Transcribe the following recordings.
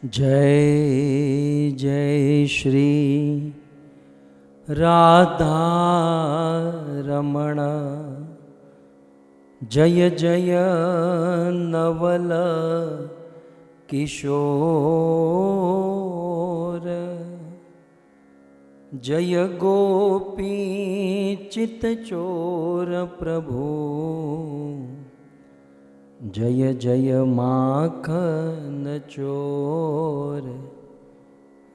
जय जय श्री राधा रमण, जय जय नवल किशोर, जय गोपी चित चोर प्रभु, जय जय माखन चोर,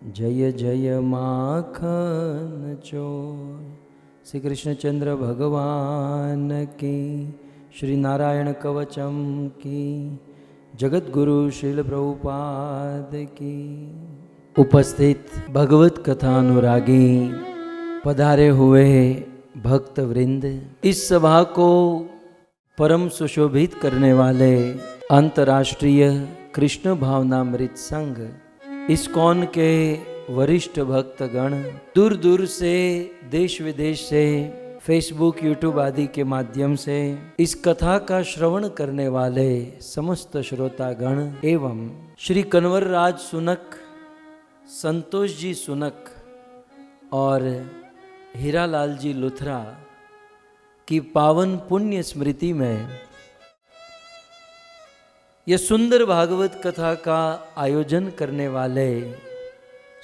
जय जय माखन चोर। श्री कृष्णचंद्र भगवान की, श्री नारायण कवचम की, जगत गुरु श्रील प्रभुपाद की। उपस्थित भगवत कथा अनुरागी पधारे हुए भक्त वृंद, इस सभा को परम सुशोभित करने वाले अंतर्राष्ट्रीय कृष्ण भावनामृत संघ इस्कॉन के वरिष्ठ भक्तगण, दूर दूर से, देश विदेश से, फेसबुक यूट्यूब आदि के माध्यम से इस कथा का श्रवण करने वाले समस्त श्रोतागण एवं श्री कन्वर राज सुनक, संतोष जी सुनक और हीरालाल जी लुथरा की पावन पुण्य स्मृति में यह सुंदर भागवत कथा का आयोजन करने वाले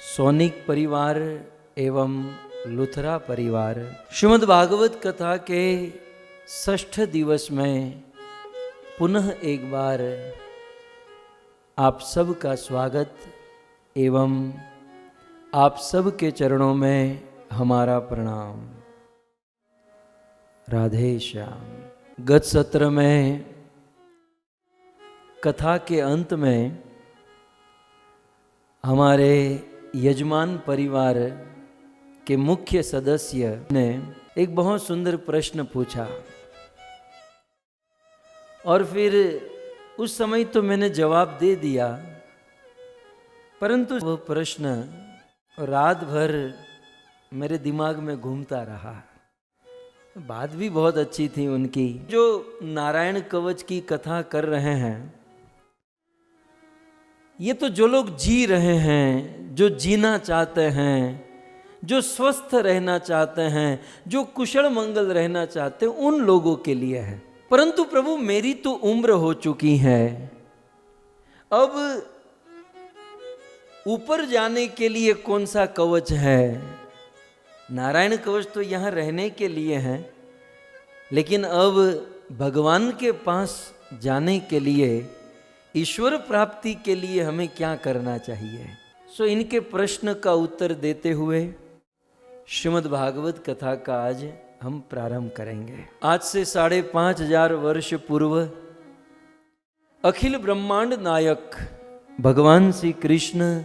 सोनिक परिवार एवं लुथरा परिवार, श्रीमद् भागवत कथा के 6ठ दिवस में पुनः एक बार आप सब का स्वागत एवं आप सब के चरणों में हमारा प्रणाम। राधे श्याम। गत सत्र में कथा के अंत में हमारे यजमान परिवार के मुख्य सदस्य ने एक बहुत सुंदर प्रश्न पूछा और फिर उस समय तो मैंने जवाब दे दिया, परंतु वह प्रश्न रात भर मेरे दिमाग में घूमता रहा। बात भी बहुत अच्छी थी उनकी। जो नारायण कवच की कथा कर रहे हैं, ये तो जो लोग जी रहे हैं, जो जीना चाहते हैं, जो स्वस्थ रहना चाहते हैं, जो कुशल मंगल रहना चाहते हैं, उन लोगों के लिए है। परंतु प्रभु, मेरी तो उम्र हो चुकी है, अब ऊपर जाने के लिए कौन सा कवच है? नारायण कवच तो यहाँ रहने के लिए है, लेकिन अब भगवान के पास जाने के लिए, ईश्वर प्राप्ति के लिए हमें क्या करना चाहिए? सो इनके प्रश्न का उत्तर देते हुए श्रीमद् भागवत कथा का आज हम प्रारंभ करेंगे। आज से 5,500 वर्ष पूर्व अखिल ब्रह्मांड नायक भगवान श्री कृष्ण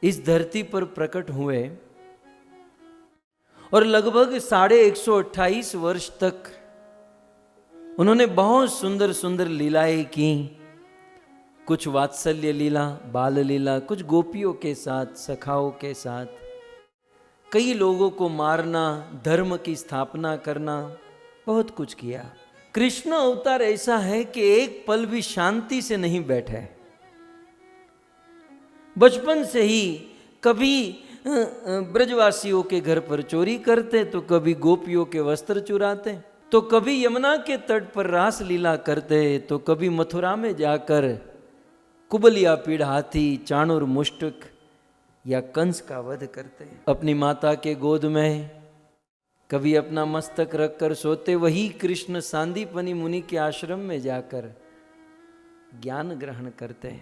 इस धरती पर प्रकट हुए और लगभग 128 वर्ष तक उन्होंने बहुत सुंदर सुंदर लीलाएं की। कुछ वात्सल्य लीला, बाल लीला, कुछ गोपियों के साथ, सखाओं के साथ, कई लोगों को मारना, धर्म की स्थापना करना, बहुत कुछ किया। कृष्ण अवतार ऐसा है कि एक पल भी शांति से नहीं बैठे। बचपन से ही कभी ब्रजवासियों के घर पर चोरी करते, तो कभी गोपियों के वस्त्र चुराते, तो कभी यमुना के तट पर रास लीला करते, तो कभी मथुरा में जाकर कुबलिया पीड़ हाथी, चाणूर मुष्टक या कंस का वध करते। अपनी माता के गोद में कभी अपना मस्तक रखकर सोते, वही कृष्ण सांदीपनि मुनि के आश्रम में जाकर ज्ञान ग्रहण करते।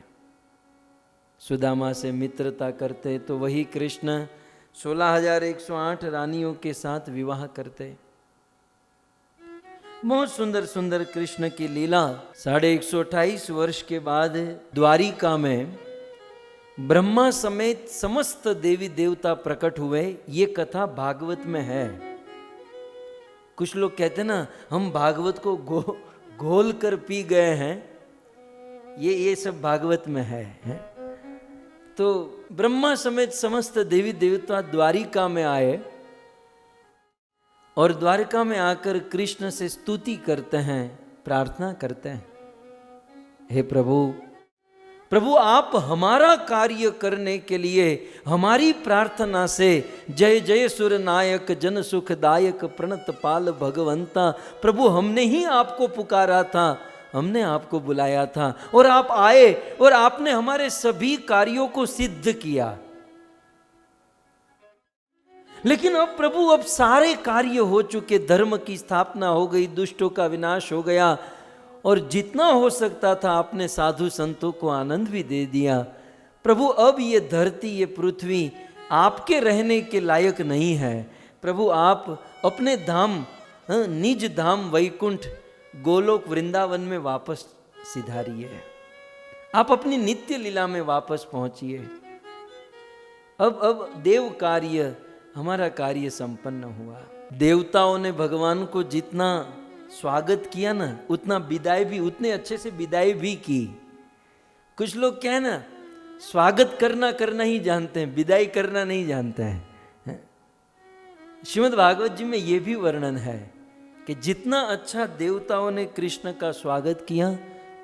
सुदामा से मित्रता करते, तो वही कृष्ण 16,108 रानियों के साथ विवाह करते। बहुत सुंदर सुंदर कृष्ण की लीला। 128 वर्ष के बाद द्वारिका में ब्रह्मा समेत समस्त देवी देवता प्रकट हुए। ये कथा भागवत में है। कुछ लोग कहते ना, हम भागवत को घोल कर पी गए हैं, ये सब भागवत में है। तो ब्रह्मा समेत समस्त देवी देवता द्वारिका में आए और द्वारिका में आकर कृष्ण से स्तुति करते हैं, प्रार्थना करते हैं, हे प्रभु, प्रभु आप हमारा कार्य करने के लिए हमारी प्रार्थना से जय जय सुर नायक जन सुखदायक प्रणत पाल भगवंता, प्रभु हमने ही आपको पुकारा था, हमने आपको बुलाया था और आप आए और आपने हमारे सभी कार्यों को सिद्ध किया। लेकिन अब प्रभु अब सारे कार्य हो चुके, धर्म की स्थापना हो गई, दुष्टों का विनाश हो गया और जितना हो सकता था आपने साधु संतों को आनंद भी दे दिया। प्रभु अब ये धरती, ये पृथ्वी आपके रहने के लायक नहीं है। प्रभु आप अपने धाम, निज धाम वैकुंठ गोलोक वृंदावन में वापस सिधारिए, आप अपनी नित्य लीला में वापस पहुंचिए। अब देव कार्य, हमारा कार्य संपन्न हुआ। देवताओं ने भगवान को जितना स्वागत किया ना, उतना विदाई भी, उतने अच्छे से विदाई भी की। कुछ लोग क्या है ना, स्वागत करना ही जानते हैं, विदाई करना नहीं जानते हैं। श्रीमद् भागवत जी में यह भी वर्णन है कि जितना अच्छा देवताओं ने कृष्ण का स्वागत किया,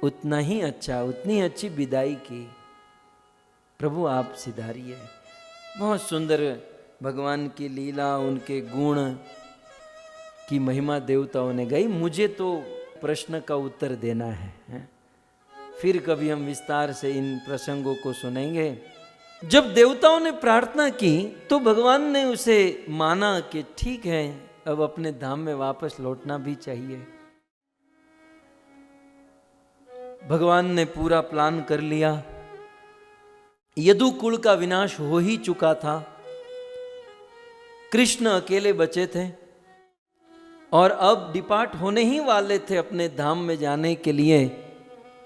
उतना ही अच्छा, उतनी अच्छी विदाई की। प्रभु आप सिधारिए। बहुत सुंदर भगवान की लीला, उनके गुण की महिमा देवताओं ने गाई। मुझे तो प्रश्न का उत्तर देना है, फिर कभी हम विस्तार से इन प्रसंगों को सुनेंगे। जब देवताओं ने प्रार्थना की तो भगवान ने उसे माना कि ठीक है, अब अपने धाम में वापस लौटना भी चाहिए। भगवान ने पूरा प्लान कर लिया। यदु कुल का विनाश हो ही चुका था, कृष्ण अकेले बचे थे और अब डिपार्ट होने ही वाले थे अपने धाम में जाने के लिए।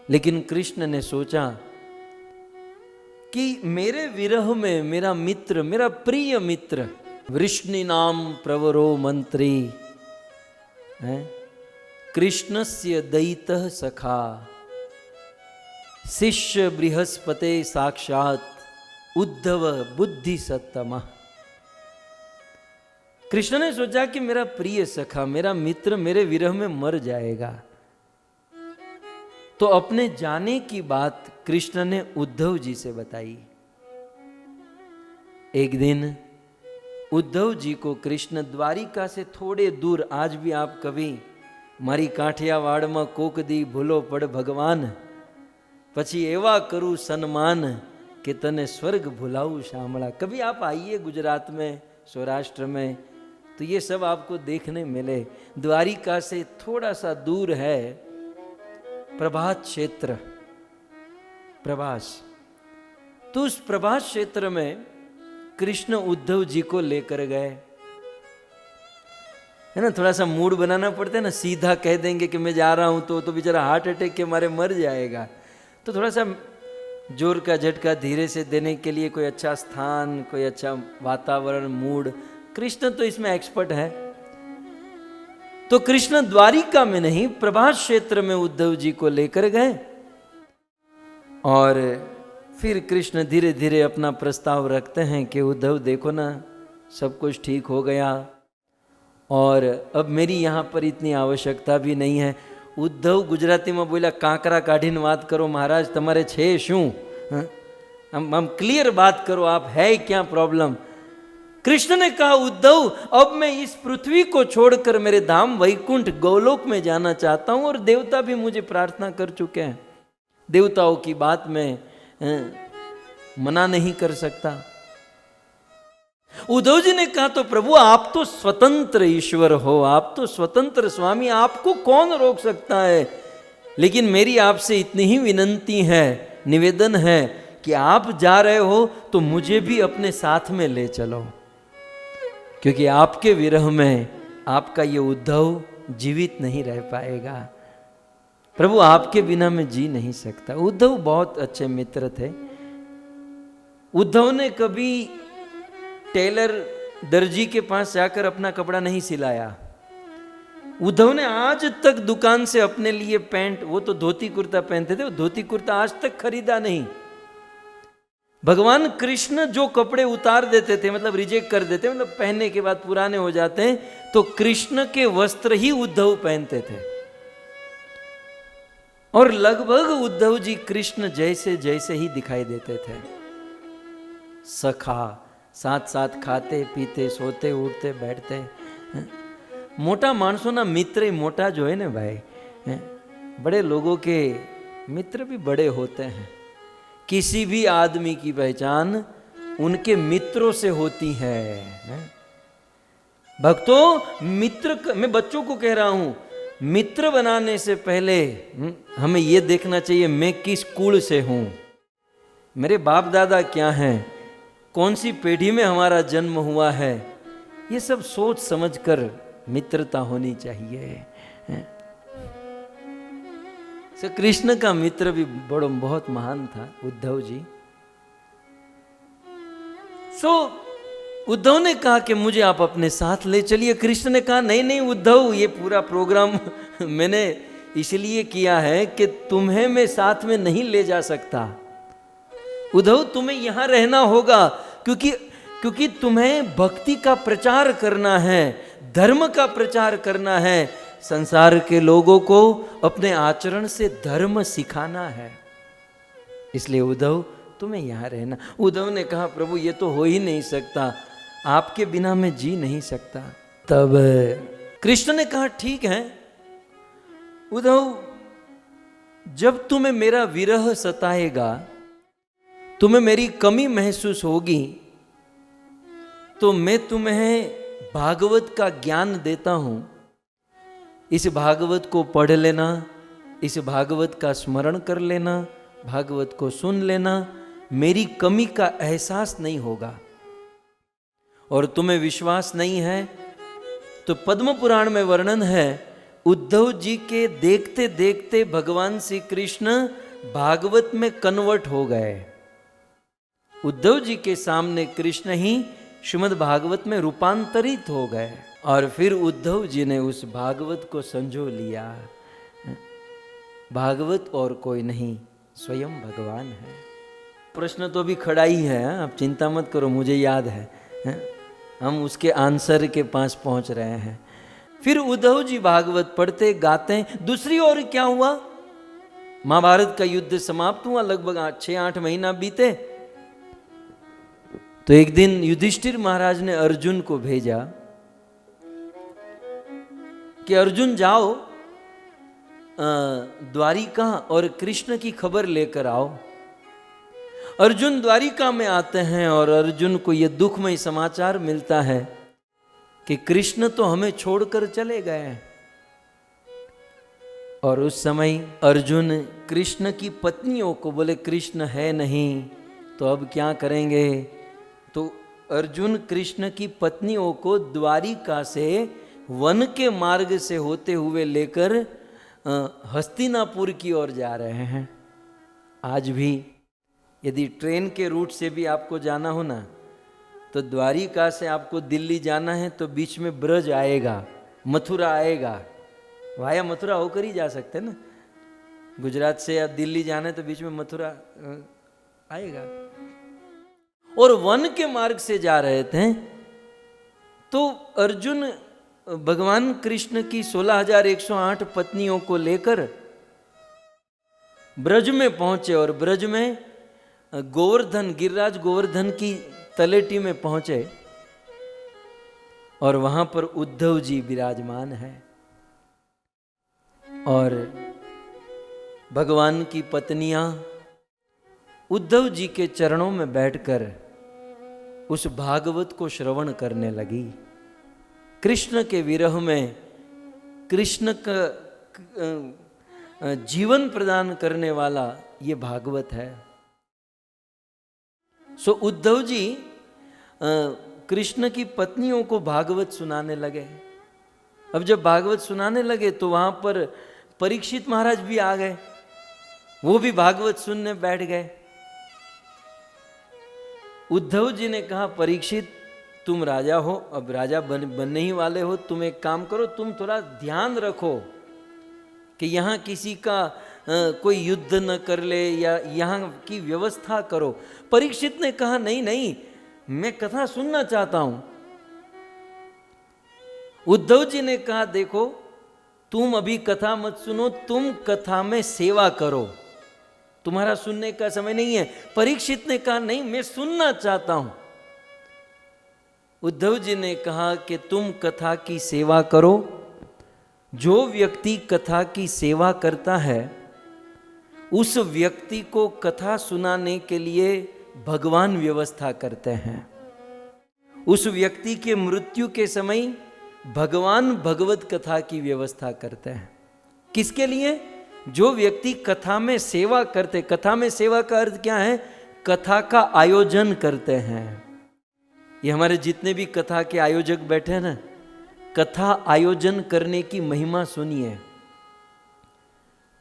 लेकिन कृष्ण ने सोचा कि मेरे विरह में मेरा मित्र, मेरा प्रिय मित्र, वृष्णि नाम प्रवरो मंत्री है, कृष्णस्य दयितः सखा, शिष्य बृहस्पते साक्षात उद्धव बुद्धि सत्तमः। कृष्ण ने सोचा कि मेरा प्रिय सखा, मेरा मित्र मेरे विरह में मर जाएगा। तो अपने जाने की बात कृष्ण ने उद्धव जी से बताई। एक दिन उद्धव जी को कृष्ण द्वारिका से थोड़े दूर, आज भी आप कभी मारी काठियावाड़ में कोक दी भूलो पड़ भगवान, पछी एवा करूं सन्मान कि तने स्वर्ग भुलाऊ शामला। कभी आप आइए गुजरात में, सौराष्ट्र में, तो ये सब आपको देखने मिले। द्वारिका से थोड़ा सा दूर है प्रभास क्षेत्र, प्रभास। तो उस प्रभास क्षेत्र में कृष्ण उद्धव जी को लेकर गए। है ना, थोड़ा सा मूड बनाना पड़ता है ना, सीधा कह देंगे कि मैं जा रहा हूं तो बेचारा हार्ट अटैक के मारे मर जाएगा। तो थोड़ा सा जोर का झटका धीरे से देने के लिए कोई अच्छा स्थान, कोई अच्छा वातावरण, मूड, कृष्ण तो इसमें एक्सपर्ट है। तो कृष्ण द्वारिका में नहीं, प्रभास क्षेत्र में उद्धव जी को लेकर गए और फिर कृष्ण धीरे धीरे अपना प्रस्ताव रखते हैं कि उद्धव देखो ना, सब कुछ ठीक हो गया और अब मेरी यहाँ पर इतनी आवश्यकता भी नहीं है। उद्धव गुजराती में बोला, कांकरा काढ़ीने बात करो महाराज, तमारे छे शू, हम क्लियर बात करो, आप है क्या प्रॉब्लम। कृष्ण ने कहा, उद्धव अब मैं इस पृथ्वी को छोड़कर मेरे धाम वैकुंठ गोलोक में जाना चाहता हूं और देवता भी मुझे प्रार्थना कर चुके हैं, देवताओं की बात में मना नहीं कर सकता। उद्धव जी ने कहा, तो प्रभु आप तो स्वतंत्र ईश्वर हो, आप तो स्वतंत्र स्वामी, आपको कौन रोक सकता है। लेकिन मेरी आपसे इतनी ही विनंती है, निवेदन है कि आप जा रहे हो तो मुझे भी अपने साथ में ले चलो, क्योंकि आपके विरह में आपका ये उद्धव जीवित नहीं रह पाएगा। प्रभु आपके बिना मैं जी नहीं सकता। उद्धव बहुत अच्छे मित्र थे। उद्धव ने कभी टेलर, दर्जी के पास जाकर अपना कपड़ा नहीं सिलाया। उद्धव ने आज तक दुकान से अपने लिए पैंट, वो तो धोती कुर्ता पहनते थे, वो धोती कुर्ता आज तक खरीदा नहीं। भगवान कृष्ण जो कपड़े उतार देते थे, मतलब रिजेक्ट कर देते, मतलब पहनने के बाद पुराने हो जाते हैं, तो कृष्ण के वस्त्र ही उद्धव पहनते थे। और लगभग उद्धव जी कृष्ण जैसे जैसे ही दिखाई देते थे। सखा, साथ साथ खाते पीते सोते उठते बैठते। मोटा मानसों ना मित्र मोटा जो है ना भाई, बड़े लोगों के मित्र भी बड़े होते हैं। किसी भी आदमी की पहचान उनके मित्रों से होती है। भक्तों, मित्र, मैं बच्चों को कह रहा हूं, मित्र बनाने से पहले हमें यह देखना चाहिए मैं किस कुल से हूं, मेरे बाप दादा क्या हैं, कौन सी पीढ़ी में हमारा जन्म हुआ है। ये सब सोच समझकर मित्रता होनी चाहिए। कृष्ण का मित्र भी बहुत महान था उद्धव जी। उद्धव ने कहा कि मुझे आप अपने साथ ले चलिए। कृष्ण ने कहा नहीं नहीं उद्धव, ये पूरा प्रोग्राम मैंने इसलिए किया है कि तुम्हें मैं साथ में नहीं ले जा सकता। उद्धव, तुम्हें यहां रहना होगा, क्योंकि तुम्हें भक्ति का प्रचार करना है, धर्म का प्रचार करना है, संसार के लोगों को अपने आचरण से धर्म सिखाना है। इसलिए उद्धव, तुम्हें यहां रहना। उद्धव ने कहा प्रभु ये तो हो ही नहीं सकता, आपके बिना मैं जी नहीं सकता। तब कृष्ण ने कहा ठीक है उद्धव, जब तुम्हें मेरा विरह सताएगा, तुम्हें मेरी कमी महसूस होगी, तो मैं तुम्हें भागवत का ज्ञान देता हूं। इस भागवत को पढ़ लेना, इस भागवत का स्मरण कर लेना, भागवत को सुन लेना, मेरी कमी का एहसास नहीं होगा। और तुम्हें विश्वास नहीं है तो पद्म पुराण में वर्णन है, उद्धव जी के देखते देखते भगवान श्री कृष्ण भागवत में कन्वर्ट हो गए। उद्धव जी के सामने कृष्ण ही श्रीमद् भागवत में रूपांतरित हो गए और फिर उद्धव जी ने उस भागवत को संजो लिया। भागवत और कोई नहीं, स्वयं भगवान है। प्रश्न तो भी खड़ा ही है, आप चिंता मत करो, मुझे याद है, हम उसके आंसर के पास पहुंच रहे हैं। फिर उद्धव जी भागवत पढ़ते गाते। दूसरी ओर क्या हुआ, महाभारत का युद्ध समाप्त हुआ, लगभग 6-8 महीना बीते। तो एक दिन युधिष्ठिर महाराज ने अर्जुन को भेजा कि अर्जुन जाओ द्वारिका और कृष्ण की खबर लेकर आओ। अर्जुन द्वारिका में आते हैं और अर्जुन को यह दुखमय समाचार मिलता है कि कृष्ण तो हमें छोड़कर चले गए। और उस समय अर्जुन कृष्ण की पत्नियों को बोले कृष्ण है नहीं तो अब क्या करेंगे। तो अर्जुन कृष्ण की पत्नियों को द्वारिका से वन के मार्ग से होते हुए लेकर हस्तिनापुर की ओर जा रहे हैं। आज भी यदि ट्रेन के रूट से भी आपको जाना हो ना, तो द्वारिका से आपको दिल्ली जाना है तो बीच में ब्रज आएगा, मथुरा आएगा, वाया मथुरा होकर ही जा सकते ना। गुजरात से आप दिल्ली जाना है तो बीच में मथुरा आएगा। और वन के मार्ग से जा रहे थे तो अर्जुन भगवान कृष्ण की 16,108 पत्नियों को लेकर ब्रज में पहुंचे और ब्रज में गोवर्धन, गिरिराज गोवर्धन की तलेटी में पहुंचे और वहां पर उद्धव जी विराजमान है। और भगवान की पत्नियां उद्धव जी के चरणों में बैठकर उस भागवत को श्रवण करने लगी। कृष्ण के विरह में कृष्ण का जीवन प्रदान करने वाला ये भागवत है। सो उद्धव जी कृष्ण की पत्नियों को भागवत सुनाने लगे। अब जब भागवत सुनाने लगे तो वहां पर परीक्षित महाराज भी आ गए, वो भी भागवत सुनने बैठ गए। उद्धव जी ने कहा परीक्षित तुम राजा हो, अब राजा बनने ही वाले हो, तुम एक काम करो, तुम थोड़ा ध्यान रखो कि यहाँ किसी का कोई युद्ध न कर ले या यहाँ की व्यवस्था करो। परीक्षित ने कहा नहीं नहीं, मैं कथा सुनना चाहता हूं। उद्धव जी ने कहा देखो तुम अभी कथा मत सुनो, तुम कथा में सेवा करो, तुम्हारा सुनने का समय नहीं है। परीक्षित ने कहा नहीं, मैं सुनना चाहता हूं। उद्धव जी ने कहा कि तुम कथा की सेवा करो। जो व्यक्ति कथा की सेवा करता है उस व्यक्ति को कथा सुनाने के लिए भगवान व्यवस्था करते हैं। उस व्यक्ति के मृत्यु के समय भगवान भगवत कथा की व्यवस्था करते हैं। किसके लिए? जो व्यक्ति कथा में सेवा करते। कथा में सेवा का अर्थ क्या है? कथा का आयोजन करते हैं। ये हमारे जितने भी कथा के आयोजक बैठे हैं ना, कथा आयोजन करने की महिमा सुनिए।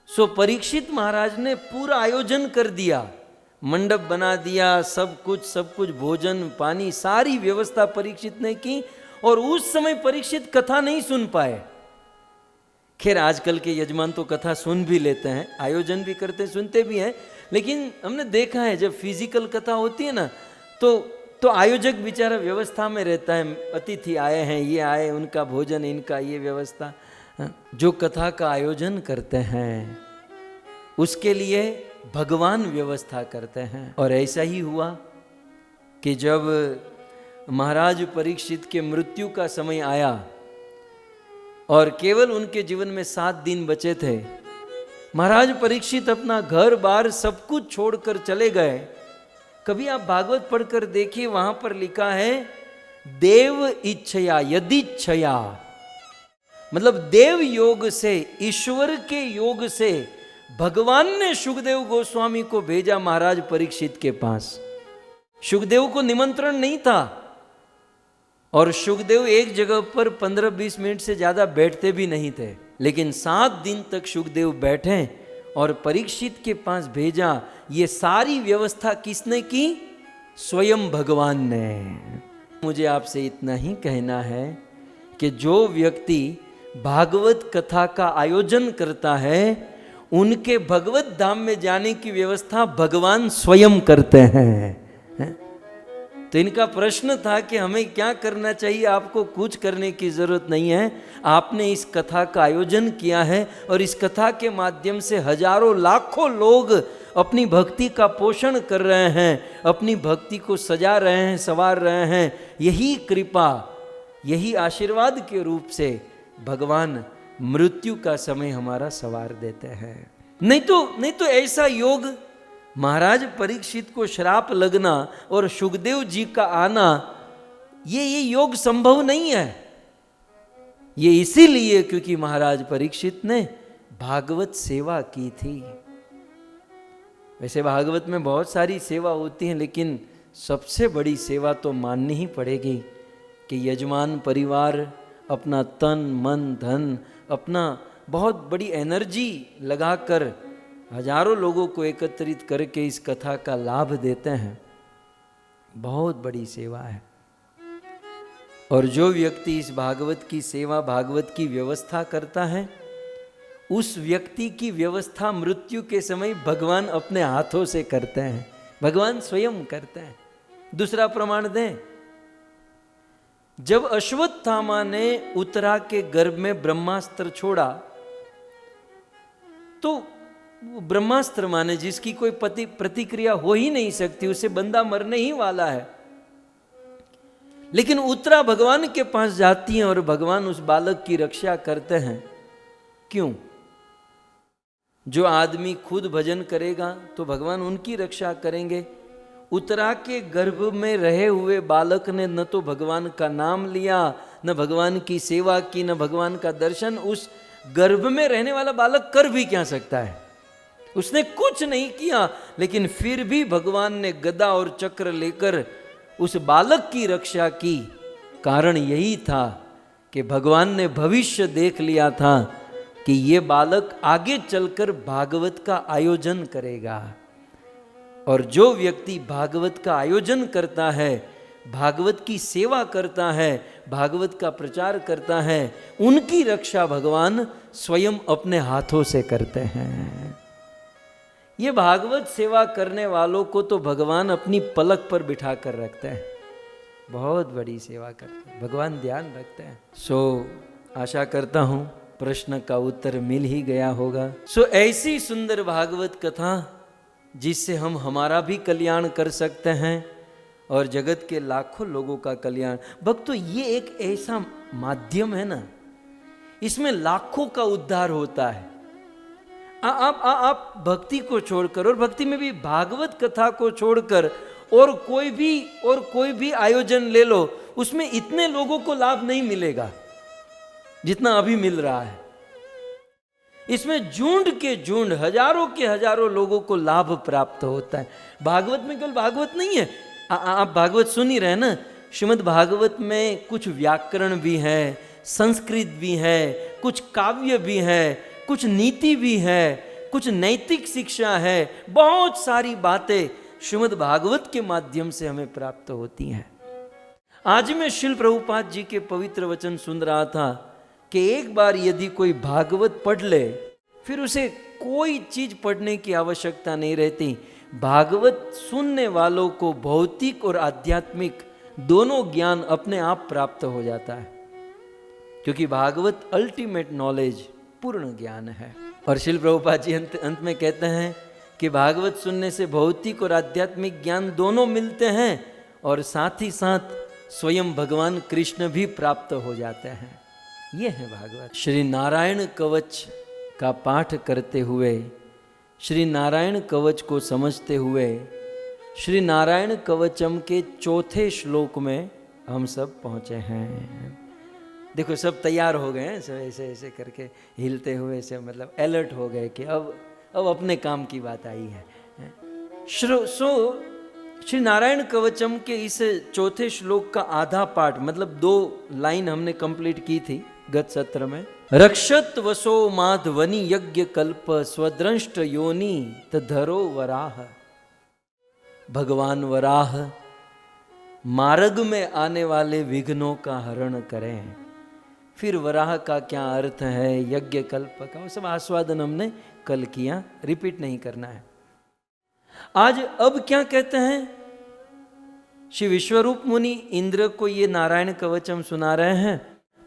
सो परीक्षित महाराज ने पूरा आयोजन कर दिया, मंडप बना दिया, सब कुछ भोजन पानी सारी व्यवस्था परीक्षित ने की। और उस समय परीक्षित कथा नहीं सुन पाए। खैर आजकल के यजमान तो कथा सुन भी लेते हैं, आयोजन भी करते, सुनते भी हैं, लेकिन हमने देखा है जब फिजिकल कथा होती है ना तो आयोजक बेचारा व्यवस्था में रहता है। अतिथि आए हैं, ये आए, उनका भोजन, इनका ये व्यवस्था। जो कथा का आयोजन करते हैं उसके लिए भगवान व्यवस्था करते हैं। और ऐसा ही हुआ कि जब महाराज परीक्षित के मृत्यु का समय आया और केवल उनके जीवन में 7 दिन बचे थे, महाराज परीक्षित अपना घर बार सब कुछ छोड़कर चले गए। कभी आप भागवत पढ़कर देखिए, वहां पर लिखा है देव इच्छया यदिच्छया, मतलब देव योग से, ईश्वर के योग से भगवान ने सुखदेव गोस्वामी को भेजा महाराज परीक्षित के पास। सुखदेव को निमंत्रण नहीं था और सुखदेव एक जगह पर 15-20 मिनट से ज्यादा बैठते भी नहीं थे, लेकिन 7 दिन तक सुखदेव बैठे और परीक्षित के पास भेजा। ये सारी व्यवस्था किसने की? स्वयं भगवान ने। मुझे आपसे इतना ही कहना है कि जो व्यक्ति भागवत कथा का आयोजन करता है उनके भगवत धाम में जाने की व्यवस्था भगवान स्वयं करते हैं। तो इनका प्रश्न था कि हमें क्या करना चाहिए। आपको कुछ करने की जरूरत नहीं है, आपने इस कथा का आयोजन किया है और इस कथा के माध्यम से हजारों लाखों लोग अपनी भक्ति का पोषण कर रहे हैं, अपनी भक्ति को सजा रहे हैं, संवार रहे हैं। यही कृपा, यही आशीर्वाद के रूप से भगवान मृत्यु का समय हमारा संवार देते हैं। नहीं तो ऐसा योग, महाराज परीक्षित को श्राप लगना और सुखदेव जी का आना, ये योग संभव नहीं है। ये इसीलिए क्योंकि महाराज परीक्षित ने भागवत सेवा की थी। वैसे भागवत में बहुत सारी सेवा होती है, लेकिन सबसे बड़ी सेवा तो माननी ही पड़ेगी कि यजमान परिवार अपना तन मन धन, अपना बहुत बड़ी एनर्जी लगाकर हजारों लोगों को एकत्रित करके इस कथा का लाभ देते हैं। बहुत बड़ी सेवा है। और जो व्यक्ति इस भागवत की सेवा, भागवत की व्यवस्था करता है, उस व्यक्ति की व्यवस्था मृत्यु के समय भगवान अपने हाथों से करते हैं, भगवान स्वयं करते हैं। दूसरा प्रमाण दें, जब अश्वत्थामा ने उत्तरा के गर्भ में ब्रह्मास्त्र छोड़ा तो ब्रह्मास्त्र माने जिसकी कोई प्रतिक्रिया हो ही नहीं सकती, उसे बंदा मरने ही वाला है, लेकिन उत्तरा भगवान के पास जाती हैं और भगवान उस बालक की रक्षा करते हैं। क्यों? जो आदमी खुद भजन करेगा तो भगवान उनकी रक्षा करेंगे। उत्तरा के गर्भ में रहे हुए बालक ने न तो भगवान का नाम लिया, न भगवान की सेवा की, न भगवान का दर्शन। उस गर्भ में रहने वाला बालक कर भी क्या सकता है? उसने कुछ नहीं किया, लेकिन फिर भी भगवान ने गदा और चक्र लेकर उस बालक की रक्षा की। कारण यही था कि भगवान ने भविष्य देख लिया था कि ये बालक आगे चलकर भागवत का आयोजन करेगा। और जो व्यक्ति भागवत का आयोजन करता है, भागवत की सेवा करता है, भागवत का प्रचार करता है, उनकी रक्षा भगवान स्वयं अपने हाथों से करते हैं। ये भागवत सेवा करने वालों को तो भगवान अपनी पलक पर बिठा कर रखते हैं। बहुत बड़ी सेवा करते हैं, भगवान ध्यान रखते हैं। आशा करता हूँ प्रश्न का उत्तर मिल ही गया होगा। सो ऐसी सुंदर भागवत कथा जिससे हम हमारा भी कल्याण कर सकते हैं और जगत के लाखों लोगों का कल्याण। भक्तों, ये एक ऐसा माध्यम है ना, इसमें लाखों का उद्धार होता है। आप भक्ति को छोड़कर, और भक्ति में भी भागवत कथा को छोड़कर और कोई भी आयोजन ले लो, उसमें इतने लोगों को लाभ नहीं मिलेगा जितना अभी मिल रहा है। इसमें झुंड के झुंड, हजारों के हजारों लोगों को लाभ प्राप्त होता है। भागवत में केवल भागवत नहीं है, आप भागवत सुन ही रहे ना। श्रीमद् भागवत में कुछ व्याकरण भी है, संस्कृत भी है, कुछ काव्य भी है, कुछ नीति भी है, कुछ नैतिक शिक्षा है। बहुत सारी बातें श्रीमद् भागवत के माध्यम से हमें प्राप्त होती हैं। आज मैं श्रील प्रभुपाद जी के पवित्र वचन सुन रहा था कि एक बार यदि कोई भागवत पढ़ ले, फिर उसे कोई चीज पढ़ने की आवश्यकता नहीं रहती। भागवत सुनने वालों को भौतिक और आध्यात्मिक दोनों ज्ञान अपने आप प्राप्त हो जाता है, क्योंकि भागवत अल्टीमेट नॉलेज, पूर्ण ज्ञान है। और श्रील प्रभुपाद जी अंत में कहते हैं कि भागवत सुनने से भौतिक और आध्यात्मिक ज्ञान दोनों मिलते हैं और साथ ही साथ स्वयं भगवान कृष्ण भी प्राप्त हो जाते हैं। ये है भागवत। श्री नारायण कवच का पाठ करते हुए, श्री नारायण कवच को समझते हुए, श्री नारायण कवचम के चौथे श्लोक में हम सब पहुँचे हैं। देखो, सब तैयार हो गए हैं, सब ऐसे ऐसे करके हिलते हुए से, मतलब अलर्ट हो गए कि अब अपने काम की बात आई है। श्री नारायण कवचम के इस चौथे श्लोक का आधा पाठ, मतलब 2 लाइन हमने कंप्लीट की थी गत सत्र में। रक्षत वसो माधवनी यज्ञ कल्प स्वद्रष्ट योनि तधरो वराह। भगवान वराह मार्ग में आने वाले विघ्नों का हरण करें। फिर वराह का क्या अर्थ है, यज्ञ कल्प का, वो सब आस्वादन हमने कल किया, रिपीट नहीं करना है। आज अब क्या कहते हैं, श्री विश्वरूप मुनि इंद्र को ये नारायण कवचम सुना रहे हैं।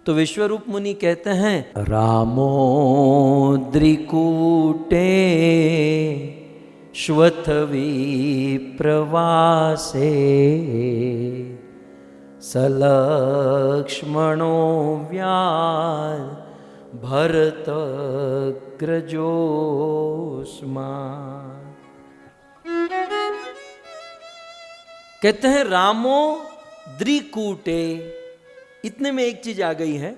तो विश्वरूप मुनि कहते हैं, रामो द्रिकूटे श्वथवी प्रवासे सलक्ष्मणो व्याल भरत ग्रजोस्मा। कहते हैं रामो द्रिकूटे। इतने में एक चीज आ गई है,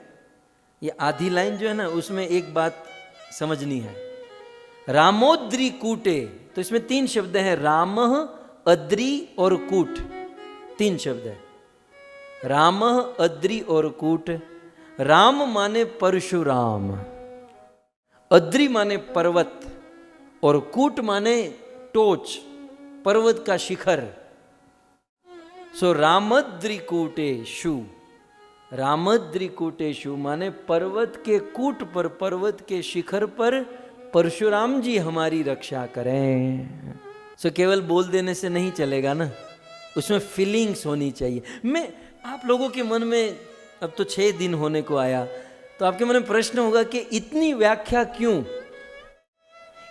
ये आधी लाइन जो है ना, उसमें एक बात समझनी है। रामोद्रिकूटे, तो इसमें 3 शब्द हैं, राम, अद्रि और कूट, 3 शब्द है। राम, अद्रि और कूट। राम माने परशुराम, अद्रि माने पर्वत और कूट माने टोच, पर्वत का शिखर। सो रामद्रिकूटेषु, रामद्रिकूटेषु माने पर्वत के कूट पर, पर्वत के शिखर पर परशुराम जी हमारी रक्षा करें। सो केवल बोल देने से नहीं चलेगा ना, उसमें फीलिंग्स होनी चाहिए। मैं आप लोगों के मन में, अब तो 6 दिन होने को आया, तो आपके मन में प्रश्न होगा कि इतनी व्याख्या क्यों?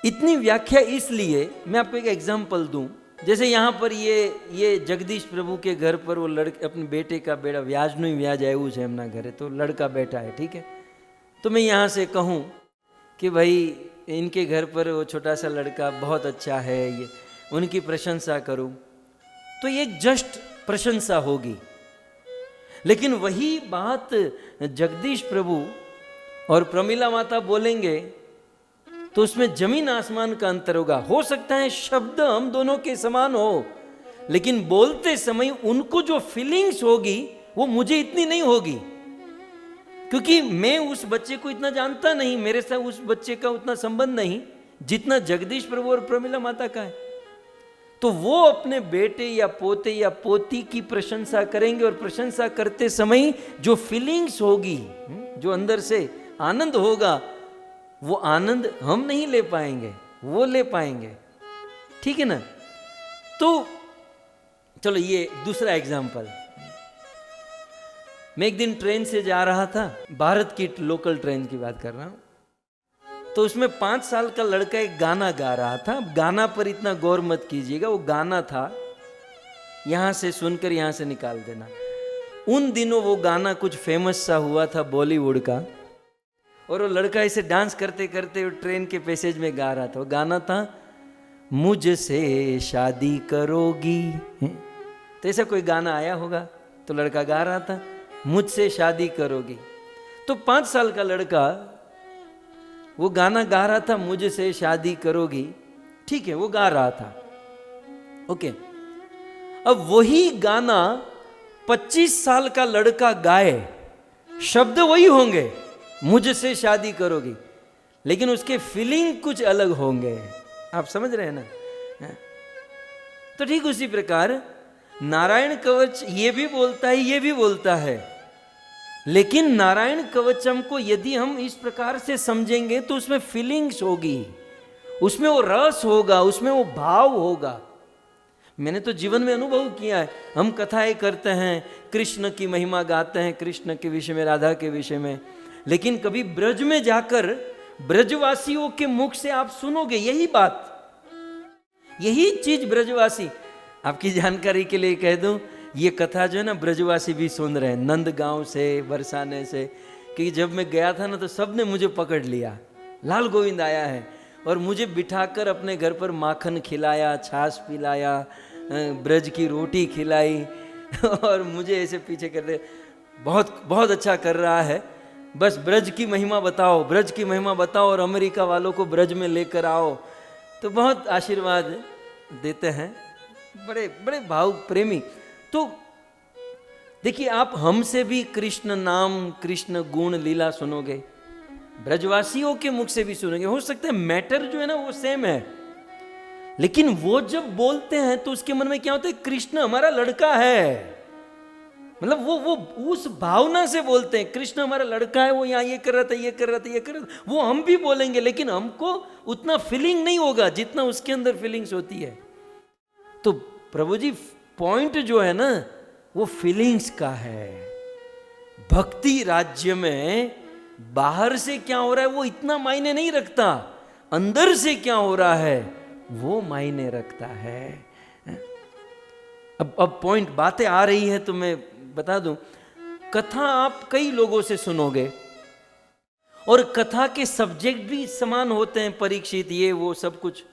इतनी व्याख्या इसलिए, मैं आपको एक एग्जांपल दूं। जैसे यहाँ पर ये जगदीश प्रभु के घर पर वो लड़के, अपने बेटे का बेटा व्याजनु व्याज आयु है हमना घरे, तो लड़का बैठा है, ठीक है। तो मैं यहाँ से कहूँ कि भाई इनके घर पर वो छोटा सा लड़का बहुत अच्छा है, ये उनकी प्रशंसा करूँ, तो ये जस्ट प्रशंसा होगी। लेकिन वही बात जगदीश प्रभु और प्रमिला माता बोलेंगे तो उसमें जमीन आसमान का अंतर होगा। हो सकता है शब्द हम दोनों के समान हो, लेकिन बोलते समय उनको जो फीलिंग्स होगी वो मुझे इतनी नहीं होगी, क्योंकि मैं उस बच्चे को इतना जानता नहीं, मेरे साथ उस बच्चे का उतना संबंध नहीं जितना जगदीश प्रभु और प्रमिला माता का है। तो वो अपने बेटे या पोते या पोती की प्रशंसा करेंगे, और प्रशंसा करते समय जो फीलिंग्स होगी, जो अंदर से आनंद होगा, वो आनंद हम नहीं ले पाएंगे, वो ले पाएंगे, ठीक है ना। तो चलो ये दूसरा एग्जाम्पल। मैं एक दिन ट्रेन से जा रहा था, भारत की लोकल ट्रेन की बात कर रहा हूँ, तो उसमें 5 साल का लड़का एक गाना गा रहा था। गाना पर इतना गौर मत कीजिएगा, वो गाना था, यहाँ से सुनकर यहाँ से निकाल देना। उन दिनों वो गाना कुछ फेमस सा हुआ था बॉलीवुड का, और वो लड़का इसे डांस करते करते ट्रेन के पैसेज में गा रहा था। वो गाना था, मुझसे शादी करोगी। तो ऐसा कोई गाना आया होगा, तो लड़का गा रहा था, मुझसे शादी करोगी। तो 5 साल का लड़का वो गाना गा रहा था, मुझसे शादी करोगी, ठीक है, वो गा रहा था, ओके। अब वही गाना 25 साल का लड़का गाए, शब्द वही होंगे, मुझसे शादी करोगी, लेकिन उसके फीलिंग कुछ अलग होंगे। आप समझ रहे हैं ना? तो ठीक उसी प्रकार नारायण कवच ये भी बोलता है, ये भी बोलता है, लेकिन नारायण कवचम को यदि हम इस प्रकार से समझेंगे तो उसमें फीलिंग्स होगी, उसमें वो रस होगा, उसमें वो भाव होगा। मैंने तो जीवन में अनुभव किया है। हम कथाएं करते हैं, कृष्ण की महिमा गाते हैं, कृष्ण के विषय में, राधा के विषय में, लेकिन कभी ब्रज में जाकर ब्रजवासियों के मुख से आप सुनोगे यही बात, यही चीज ब्रजवासी। आपकी जानकारी के लिए कह दूं, ये कथा जो है ना ब्रजवासी भी सुन रहे हैं, नंद गांव से, बरसाने से, कि जब मैं गया था ना तो सबने मुझे पकड़ लिया, लाल गोविंद आया है, और मुझे बिठाकर अपने घर पर माखन खिलाया, छाछ पिलाया, ब्रज की रोटी खिलाई, और मुझे ऐसे पीछे कर दे, बहुत बहुत अच्छा कर रहा है, बस ब्रज की महिमा बताओ, ब्रज की महिमा बताओ, और अमेरिका वालों को ब्रज में लेकर आओ। तो बहुत आशीर्वाद देते हैं, बड़े बड़े भावुक प्रेमी। तो देखिए, आप हमसे भी कृष्ण नाम, कृष्ण गुण लीला सुनोगे, ब्रजवासियों के मुख से भी सुनोगे। हो सकता है मैटर जो है ना वो सेम है, लेकिन वो जब बोलते हैं तो उसके मन में क्या होता है, कृष्ण हमारा लड़का है, मतलब वो उस भावना से बोलते हैं, कृष्ण हमारा लड़का है, वो यहाँ ये कर रहा था, ये कर रहा था, ये कर रहा था। वो हम भी बोलेंगे, लेकिन हमको उतना फीलिंग नहीं होगा जितना उसके अंदर फीलिंग्स होती है। तो प्रभु जी पॉइंट जो है ना वो फीलिंग्स का है। भक्ति राज्य में बाहर से क्या हो रहा है वो इतना मायने नहीं रखता, अंदर से क्या हो रहा है वो मायने रखता है। अब पॉइंट, बातें आ रही है तो मैं बता दूं, कथा आप कई लोगों से सुनोगे और कथा के सब्जेक्ट भी समान होते हैं, परीक्षित, ये वो सब कुछ,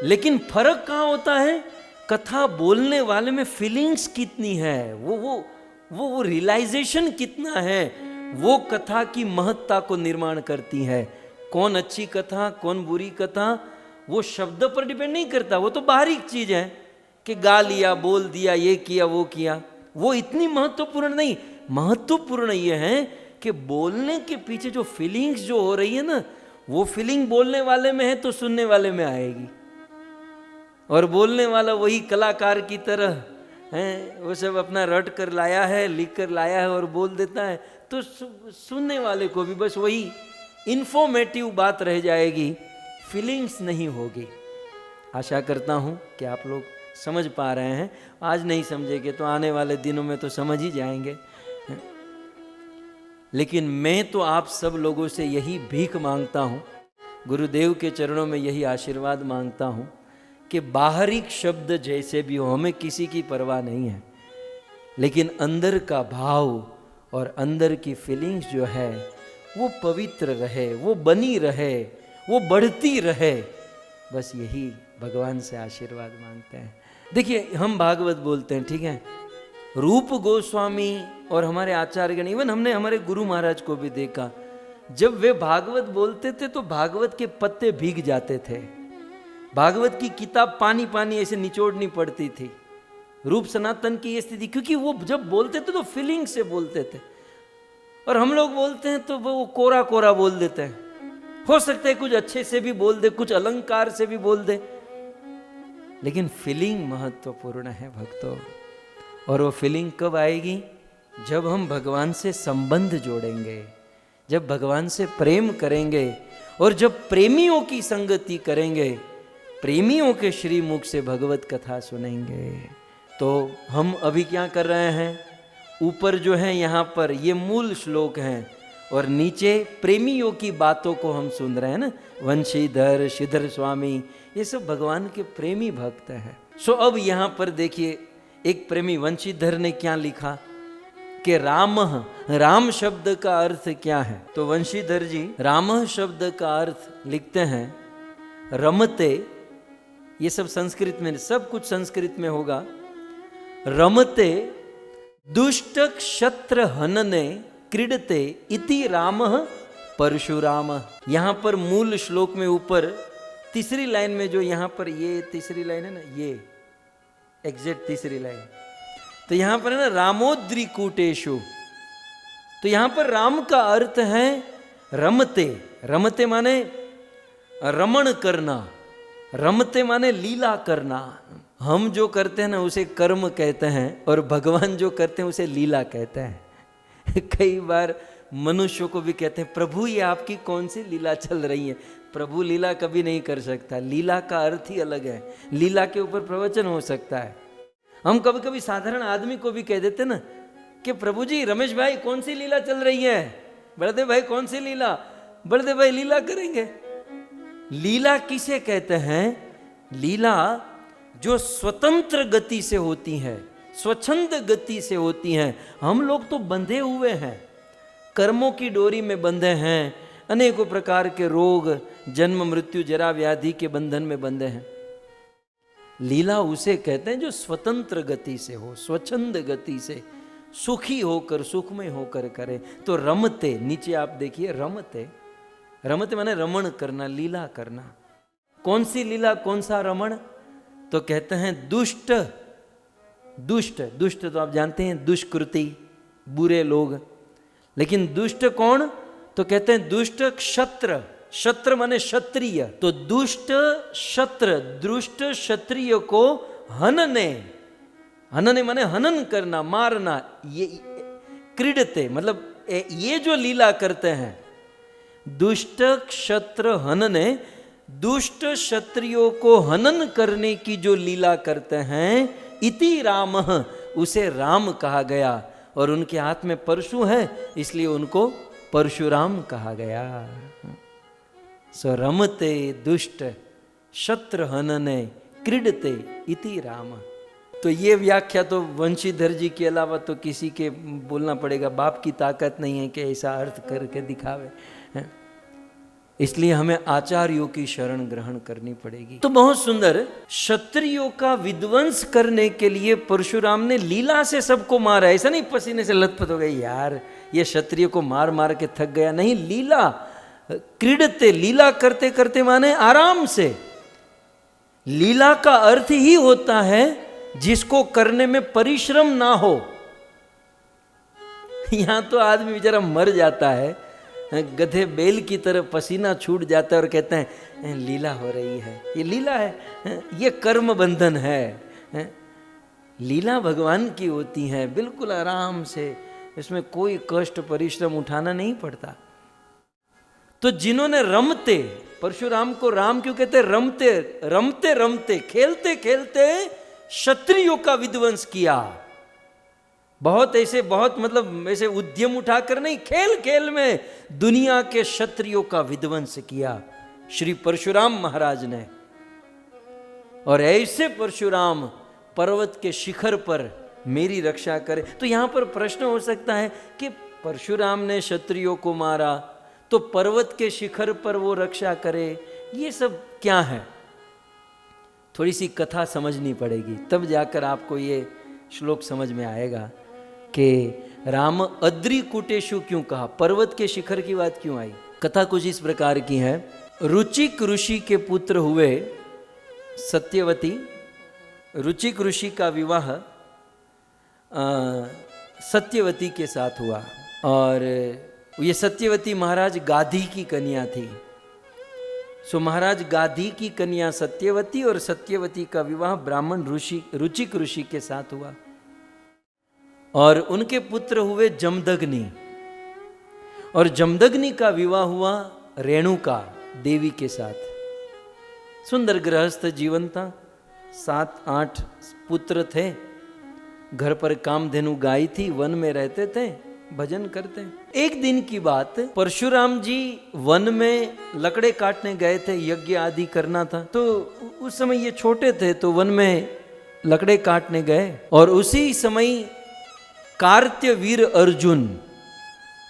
लेकिन फर्क कहां होता है, कथा बोलने वाले में फीलिंग्स कितनी है, वो रियलाइजेशन कितना है, वो कथा की महत्ता को निर्माण करती है। कौन अच्छी कथा, कौन बुरी कथा, वो शब्द पर डिपेंड नहीं करता, वो तो बाहरी चीज है कि गा लिया, बोल दिया, ये किया, वो किया, वो इतनी महत्वपूर्ण नहीं। महत्वपूर्ण ये है कि बोलने के पीछे जो फीलिंग्स जो हो रही है ना, वो फीलिंग बोलने वाले में है तो सुनने वाले में आएगी, और बोलने वाला वही कलाकार की तरह है, वो सब अपना रट कर लाया है, लिख कर लाया है और बोल देता है, तो सुनने वाले को भी बस वही इंफॉर्मेटिव बात रह जाएगी, फीलिंग्स नहीं होगी। आशा करता हूँ कि आप लोग समझ पा रहे हैं। आज नहीं समझेंगे तो आने वाले दिनों में तो समझ ही जाएंगे। लेकिन मैं तो आप सब लोगों से यही भीख मांगता हूँ, गुरुदेव के चरणों में यही आशीर्वाद मांगता हूँ कि बाहरी शब्द जैसे भी हो, हमें किसी की परवाह नहीं है, लेकिन अंदर का भाव और अंदर की फीलिंग्स जो है वो पवित्र रहे, वो बनी रहे, वो बढ़ती रहे, बस यही भगवान से आशीर्वाद मांगते हैं। देखिए, हम भागवत बोलते हैं, ठीक है, रूप गोस्वामी और हमारे आचार्यगण, इवन हमने हमारे गुरु महाराज को भी देखा, जब वे भागवत बोलते थे तो भागवत के पत्ते भीग जाते थे, भागवत की किताब पानी पानी ऐसे निचोड़नी पड़ती थी। रूप सनातन की ये स्थिति, क्योंकि वो जब बोलते थे तो फीलिंग से बोलते थे, और हम लोग बोलते हैं तो वो कोरा कोरा बोल देते हैं। हो सकता है कुछ अच्छे से भी बोल दे, कुछ अलंकार से भी बोल दे, लेकिन फीलिंग महत्वपूर्ण है भक्तों। और वो फीलिंग कब आएगी, जब हम भगवान से संबंध जोड़ेंगे, जब भगवान से प्रेम करेंगे, और जब प्रेमियों की संगति करेंगे, प्रेमियों के श्रीमुख से भगवत कथा सुनेंगे। तो हम अभी क्या कर रहे हैं, ऊपर जो है यहाँ पर ये मूल श्लोक हैं और नीचे प्रेमियों की बातों को हम सुन रहे हैं ना, वंशीधर, श्रीधर स्वामी, ये सब भगवान के प्रेमी भक्त हैं। सो अब यहाँ पर देखिए एक प्रेमी वंशीधर ने क्या लिखा कि राम शब्द का अर्थ क्या है। तो वंशीधर जी राम शब्द का अर्थ लिखते हैं रमते, ये सब संस्कृत में, सब कुछ संस्कृत में होगा। रमते दुष्ट क्षत्र हनने क्रीडते इति रामः परशुराम। यहाँ पर मूल श्लोक में ऊपर तीसरी लाइन में जो यहाँ पर ये तीसरी लाइन है ना, ये एग्जैक्ट तीसरी लाइन, तो यहाँ पर है ना रामोद्रिकूटेषु, तो यहाँ पर राम का अर्थ है रमते। रमते माने रमण करना, रमते माने लीला करना। हम जो करते हैं ना उसे कर्म कहते हैं और भगवान जो करते हैं उसे लीला कहते हैं। कई बार मनुष्यों को भी कहते हैं प्रभु ये आपकी कौन सी लीला चल रही है। प्रभु लीला कभी नहीं कर सकता, लीला का अर्थ ही अलग है। लीला के ऊपर प्रवचन हो सकता है। हम कभी कभी साधारण आदमी को भी कह देते ना कि प्रभु जी रमेश भाई कौन सी लीला चल रही है, बड़देव भाई कौन सी लीला, बड़देव भाई लीला करेंगे। लीला किसे कहते हैं? लीला जो स्वतंत्र गति से होती है, स्वच्छंद गति से होती हैं। हम लोग तो बंधे हुए हैं, कर्मों की डोरी में बंधे हैं, अनेकों प्रकार के रोग, जन्म मृत्यु जरा व्याधि के बंधन में बंधे हैं। लीला उसे कहते हैं जो स्वतंत्र गति से हो, स्वच्छंद गति से, सुखी होकर, सुखमय होकर करे। तो रमते, नीचे आप देखिए रमते, रमते माने रमण करना, लीला करना। कौन सी लीला, कौन सा रमण? तो कहते हैं दुष्ट, दुष्ट, दुष्ट तो आप जानते हैं दुष्कृति, बुरे लोग। लेकिन दुष्ट कौन? तो कहते हैं दुष्ट क्षत्र, क्षत्र माने क्षत्रिय। तो दुष्ट क्षत्र, दुष्ट क्षत्रिय को हनने, हनने माने हनन करना, मारना। ये क्रीडते मतलब ये जो लीला करते हैं, दुष्ट क्षत्र हनने, दुष्ट क्षत्रियों को हनन करने की जो लीला करते हैं, इति रामः, उसे राम कहा गया। और उनके हाथ में परशु है इसलिए उनको परशुराम कहा गया। सो रमते दुष्ट क्षत्र हनने क्रीडते इति राम। तो ये व्याख्या तो वंशीधर जी के अलावा तो किसी के बोलना पड़ेगा, बाप की ताकत नहीं है कि ऐसा अर्थ करके दिखावे, इसलिए हमें आचार्यों की शरण ग्रहण करनी पड़ेगी। तो बहुत सुंदर, क्षत्रियों का विध्वंस करने के लिए परशुराम ने लीला से सबको मारा। ऐसा नहीं पसीने से लथपथ हो गई यार ये क्षत्रिय को मार मार के थक गया, नहीं, लीला क्रीडते, लीला करते करते माने आराम से। लीला का अर्थ ही होता है जिसको करने में परिश्रम ना हो। यहां तो आदमी बेचारा मर जाता है, गधे बैल की तरह पसीना छूट जाता है और कहते हैं लीला हो रही है। ये लीला है, ये कर्म बंधन है। लीला भगवान की होती है, बिल्कुल आराम से, इसमें कोई कष्ट परिश्रम उठाना नहीं पड़ता। तो जिन्होंने रमते, परशुराम को राम क्यों कहते? रमते रमते रमते, खेलते खेलते क्षत्रियों का विध्वंस किया। बहुत ऐसे, बहुत मतलब ऐसे उद्यम उठाकर नहीं, खेल खेल में दुनिया के क्षत्रियों का विध्वंस किया श्री परशुराम महाराज ने। और ऐसे परशुराम पर्वत के शिखर पर मेरी रक्षा करे। तो यहां पर प्रश्न हो सकता है कि परशुराम ने क्षत्रियों को मारा तो पर्वत के शिखर पर वो रक्षा करे, ये सब क्या है? थोड़ी सी कथा समझनी पड़ेगी, तब जाकर आपको ये श्लोक समझ में आएगा कि राम अद्रिकूटेषु क्यों कहा, पर्वत के शिखर की बात क्यों आई। कथा कुछ इस प्रकार की है। रुचिक ऋषि के पुत्र हुए सत्यवती। रुचिक ऋषि का विवाह सत्यवती के साथ हुआ और ये सत्यवती महाराज गाधी की कन्या थी। सो महाराज गाधी की कन्या सत्यवती और सत्यवती का विवाह ब्राह्मण ऋषि रुचिक ऋषि के साथ हुआ और उनके पुत्र हुए जमदग्नि। और जमदग्नि का विवाह हुआ रेणुका देवी के साथ। सुंदर गृहस्थ जीवन था, 7-8 पुत्र थे घर पर कामधेनु गाय थी, वन में रहते थे, भजन करते। एक दिन की बात, परशुराम जी वन में लकड़े काटने गए थे, यज्ञ आदि करना था। तो उस समय ये छोटे थे, तो वन में लकड़े काटने गए और उसी समय कार्त्य वीर अर्जुन,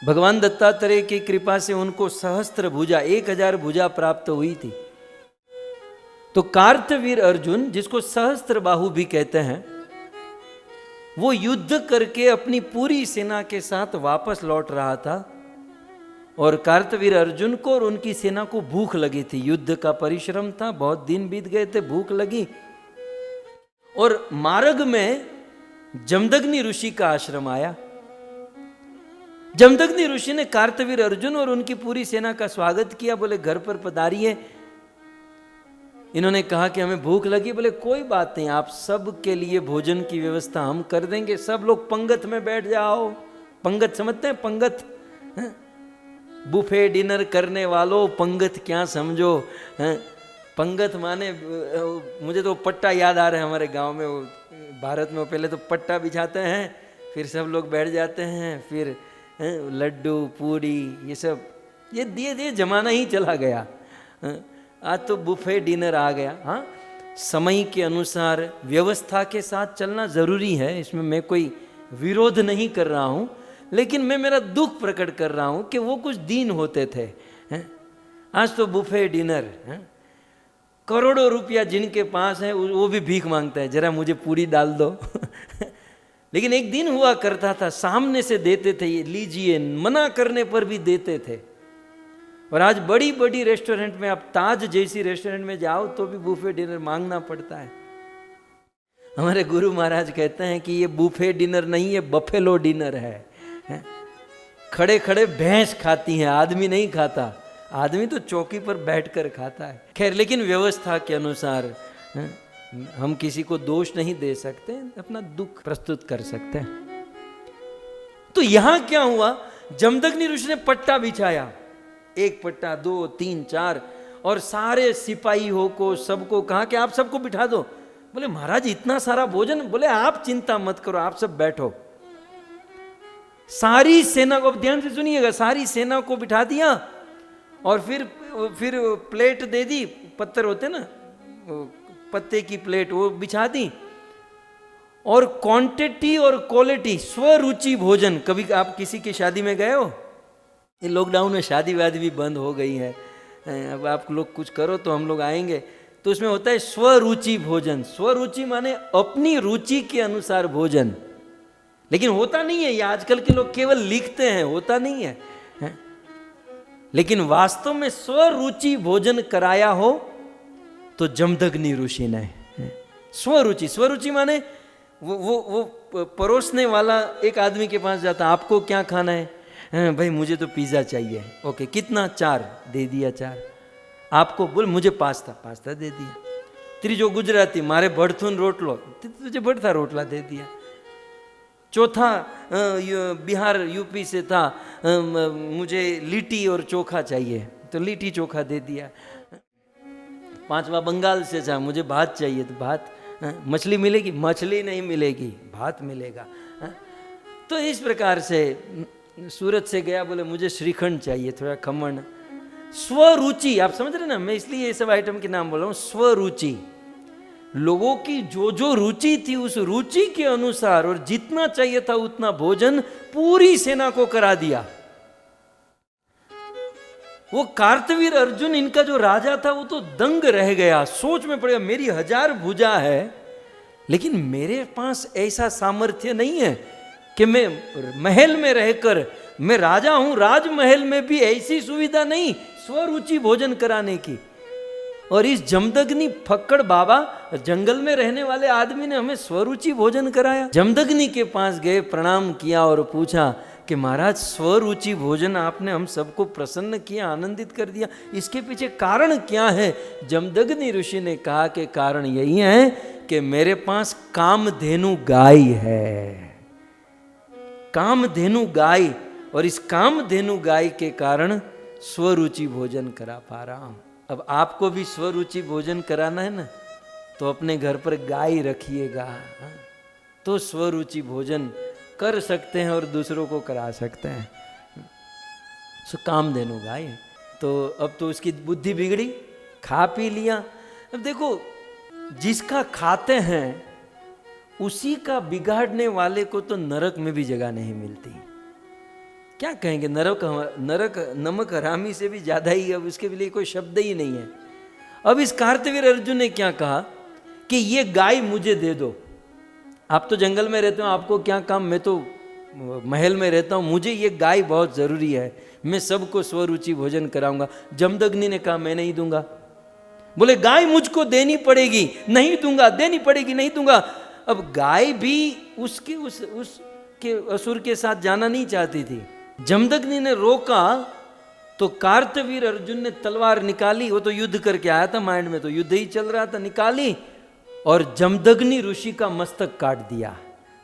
भगवान दत्तात्रेय की कृपा से उनको सहस्त्र भुजा 1000 भुजा प्राप्त हुई थी। तो कार्तवीर अर्जुन, जिसको सहस्त्र बाहु भी कहते हैं, वो युद्ध करके अपनी पूरी सेना के साथ वापस लौट रहा था। और कार्तवीर अर्जुन को और उनकी सेना को भूख लगी थी, युद्ध का परिश्रम था, बहुत दिन बीत गए थे, भूख लगी। और मार्ग में जमदग्नि ऋषि का आश्रम आया। जमदग्नि ऋषि ने कार्तवीर अर्जुन और उनकी पूरी सेना का स्वागत किया, बोले घर पर पधारिए। इन्होंने कहा कि हमें भूख लगी। बोले कोई बात नहीं, आप सब के लिए भोजन की व्यवस्था हम कर देंगे, सब लोग पंगत में बैठ जाओ। पंगत समझते हैं? पंगत, बुफे डिनर करने वालों, पंगत क्या समझो। पंगत माने, मुझे तो पट्टा याद आ रहा है, हमारे गांव में, भारत में पहले तो पट्टा बिछाते हैं, फिर सब लोग बैठ जाते हैं, फिर लड्डू पूड़ी ये सब, ये दिए जमाना ही चला गया। आज तो बुफे डिनर आ गया। हाँ, समय के अनुसार व्यवस्था के साथ चलना जरूरी है, इसमें मैं कोई विरोध नहीं कर रहा हूँ, लेकिन मैं मेरा दुख प्रकट कर रहा हूँ कि वो कुछ दिन होते थे। आज तो बुफे डिनर, करोड़ों रुपया जिनके पास है वो भी भीख मांगता है, जरा मुझे पूरी डाल दो। लेकिन एक दिन हुआ करता था, सामने से देते थे, ये लीजिए, मना करने पर भी देते थे। और आज बड़ी बड़ी रेस्टोरेंट में, आप ताज जैसी रेस्टोरेंट में जाओ तो भी बुफे डिनर मांगना पड़ता है। हमारे गुरु महाराज कहते हैं कि ये बुफे डिनर नहीं, ये बफेलो डिनर है। खड़े खड़े भैंस खाती हैं, आदमी नहीं खाता। आदमी तो चौकी पर बैठकर खाता है। खैर, लेकिन व्यवस्था के अनुसार हम किसी को दोष नहीं दे सकते, अपना दुख प्रस्तुत कर सकते हैं। तो यहां क्या हुआ, जमदग्नि ऋषि ने पट्टा बिछाया, 1 पट्टा 2 3 4, और सारे सिपाहियों को सबको कहा कि आप सबको बिठा दो। बोले महाराज इतना सारा भोजन, बोले आप चिंता मत करो, आप सब बैठो। सारी सेना को, ध्यान से सुनिएगा, सारी सेना को बिठा दिया और फिर प्लेट दे दी, पत्थर होते ना, पत्ते की प्लेट, वो बिछा दी। और क्वांटिटी और क्वालिटी, स्वरुचि भोजन। कभी आप किसी की शादी में गए हो? ये लॉकडाउन में शादी वादी भी बंद हो गई है, अब आप लोग कुछ करो तो हम लोग आएंगे। तो उसमें होता है स्वरुचि भोजन। स्वरुचि माने अपनी रुचि के अनुसार भोजन। लेकिन होता नहीं है, ये आजकल के लोग केवल लिखते हैं, होता नहीं है। लेकिन वास्तव में स्वरुचि भोजन कराया हो तो जमदग्नि ऋषि ने। स्वरुचि, स्वरुचि माने वो परोसने वाला एक आदमी के पास जाता, आपको क्या खाना है? भाई मुझे तो पिज़्ज़ा चाहिए। ओके, कितना? 4 दे दिया 4। आपको बोल मुझे पास्ता दे दिया। त्रीजो गुजराती, मारे भड़थून रोटलो, तुझे भड़था रोटला दे दिया। चौथा बिहार यूपी से था, मुझे लिट्टी और चोखा चाहिए, तो लिट्टी चोखा दे दिया। 5वां बंगाल से था, मुझे भात चाहिए, तो भात। मछली मिलेगी? मछली नहीं मिलेगी, भात मिलेगा। तो इस प्रकार से सूरत से गया, बोले मुझे श्रीखंड चाहिए, थोड़ा खमण। स्वरुचि, आप समझ रहे ना, मैं इसलिए ये सब आइटम के नाम बोल रहा हूँ। स्वरुचि, लोगों की जो जो रुचि थी उस रुचि के अनुसार और जितना चाहिए था उतना भोजन पूरी सेना को करा दिया। वो कार्तवीर अर्जुन, इनका जो राजा था, वो तो दंग रह गया, सोच में पड़ गया, मेरी 1000 भुजा है, लेकिन मेरे पास ऐसा सामर्थ्य नहीं है कि मैं महल में रहकर, मैं राजा हूं, राजमहल में भी ऐसी सुविधा नहीं स्वरुचि भोजन कराने की। और इस जमदग्नि फक्कड़ बाबा, जंगल में रहने वाले आदमी ने हमें स्वरुचि भोजन कराया। जमदग्नि के पास गए, प्रणाम किया और पूछा कि महाराज स्वरुचि भोजन आपने हम सबको प्रसन्न किया, आनंदित कर दिया, इसके पीछे कारण क्या है? जमदग्नि ऋषि ने कहा कि कारण यही है कि मेरे पास कामधेनु गाय है। कामधेनु गाय, और इस कामधेनु गाय के कारण स्वरुचि भोजन करा पा रहा हूं। अब आपको भी स्वरुचि भोजन कराना है ना, तो अपने घर पर गाय रखिएगा। तो स्वरुचि भोजन कर सकते हैं और दूसरों को करा सकते हैं। सो कामधेनु गाय। तो अब तो उसकी बुद्धि बिगड़ी, खा पी लिया। अब देखो, जिसका खाते हैं उसी का बिगाड़ने वाले को तो नरक में भी जगह नहीं मिलती। क्या कहेंगे, नरक नमक हरामी से भी ज्यादा ही, अब उसके लिए कोई शब्द ही नहीं है। अब इस कार्तवीर अर्जुन ने क्या कहा कि ये गाय मुझे दे दो। आप तो जंगल में रहते हो, आपको क्या काम, मैं तो महल में रहता हूं, मुझे ये गाय बहुत जरूरी है, मैं सबको स्वरुचि भोजन कराऊंगा। जमदग्नि ने कहा मैं नहीं दूंगा। बोले गाय मुझको देनी पड़ेगी, नहीं दूंगा, देनी पड़ेगी, नहीं दूंगा। अब गाय भी उसके असुर के साथ जाना नहीं चाहती थी। जमदग्नि ने रोका तो कार्तवीर अर्जुन ने तलवार निकाली। वो तो युद्ध करके आया था, माइंड में तो युद्ध ही चल रहा था। निकाली और जमदग्नि ऋषि का मस्तक काट दिया।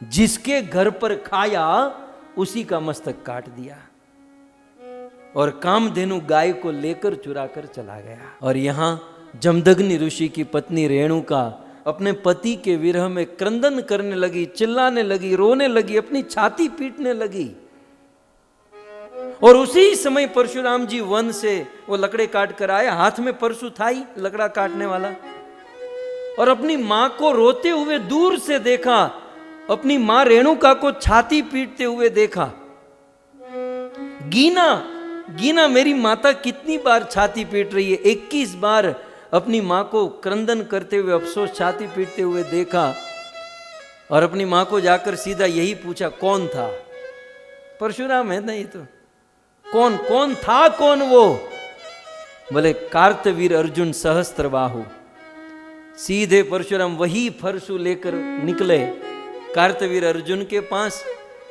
जिसके घर पर खाया उसी का मस्तक काट दिया और कामधेनु गाय को लेकर चुरा कर चला गया। और यहां जमदग्नि ऋषि की पत्नी रेणुका अपने पति के विरह में क्रंदन करने लगी, चिल्लाने लगी, रोने लगी, अपनी छाती पीटने लगी। और उसी समय परशुराम जी वन से वो लकड़े काट कर आए, हाथ में परशु था ही लकड़ा काटने वाला, और अपनी मां को रोते हुए दूर से देखा, अपनी मां रेणुका को छाती पीटते हुए देखा। गीना मेरी माता कितनी बार छाती पीट रही है। 21 बार अपनी मां को क्रंदन करते हुए, अफसोस छाती पीटते हुए देखा। और अपनी मां को जाकर सीधा यही पूछा, कौन था? परशुराम है नहीं तो कौन था, कौन वो? बोले कार्तवीर अर्जुन सहस्त्रबाहु। सीधे परशुराम वही परशु लेकर निकले कार्तवीर अर्जुन के पास।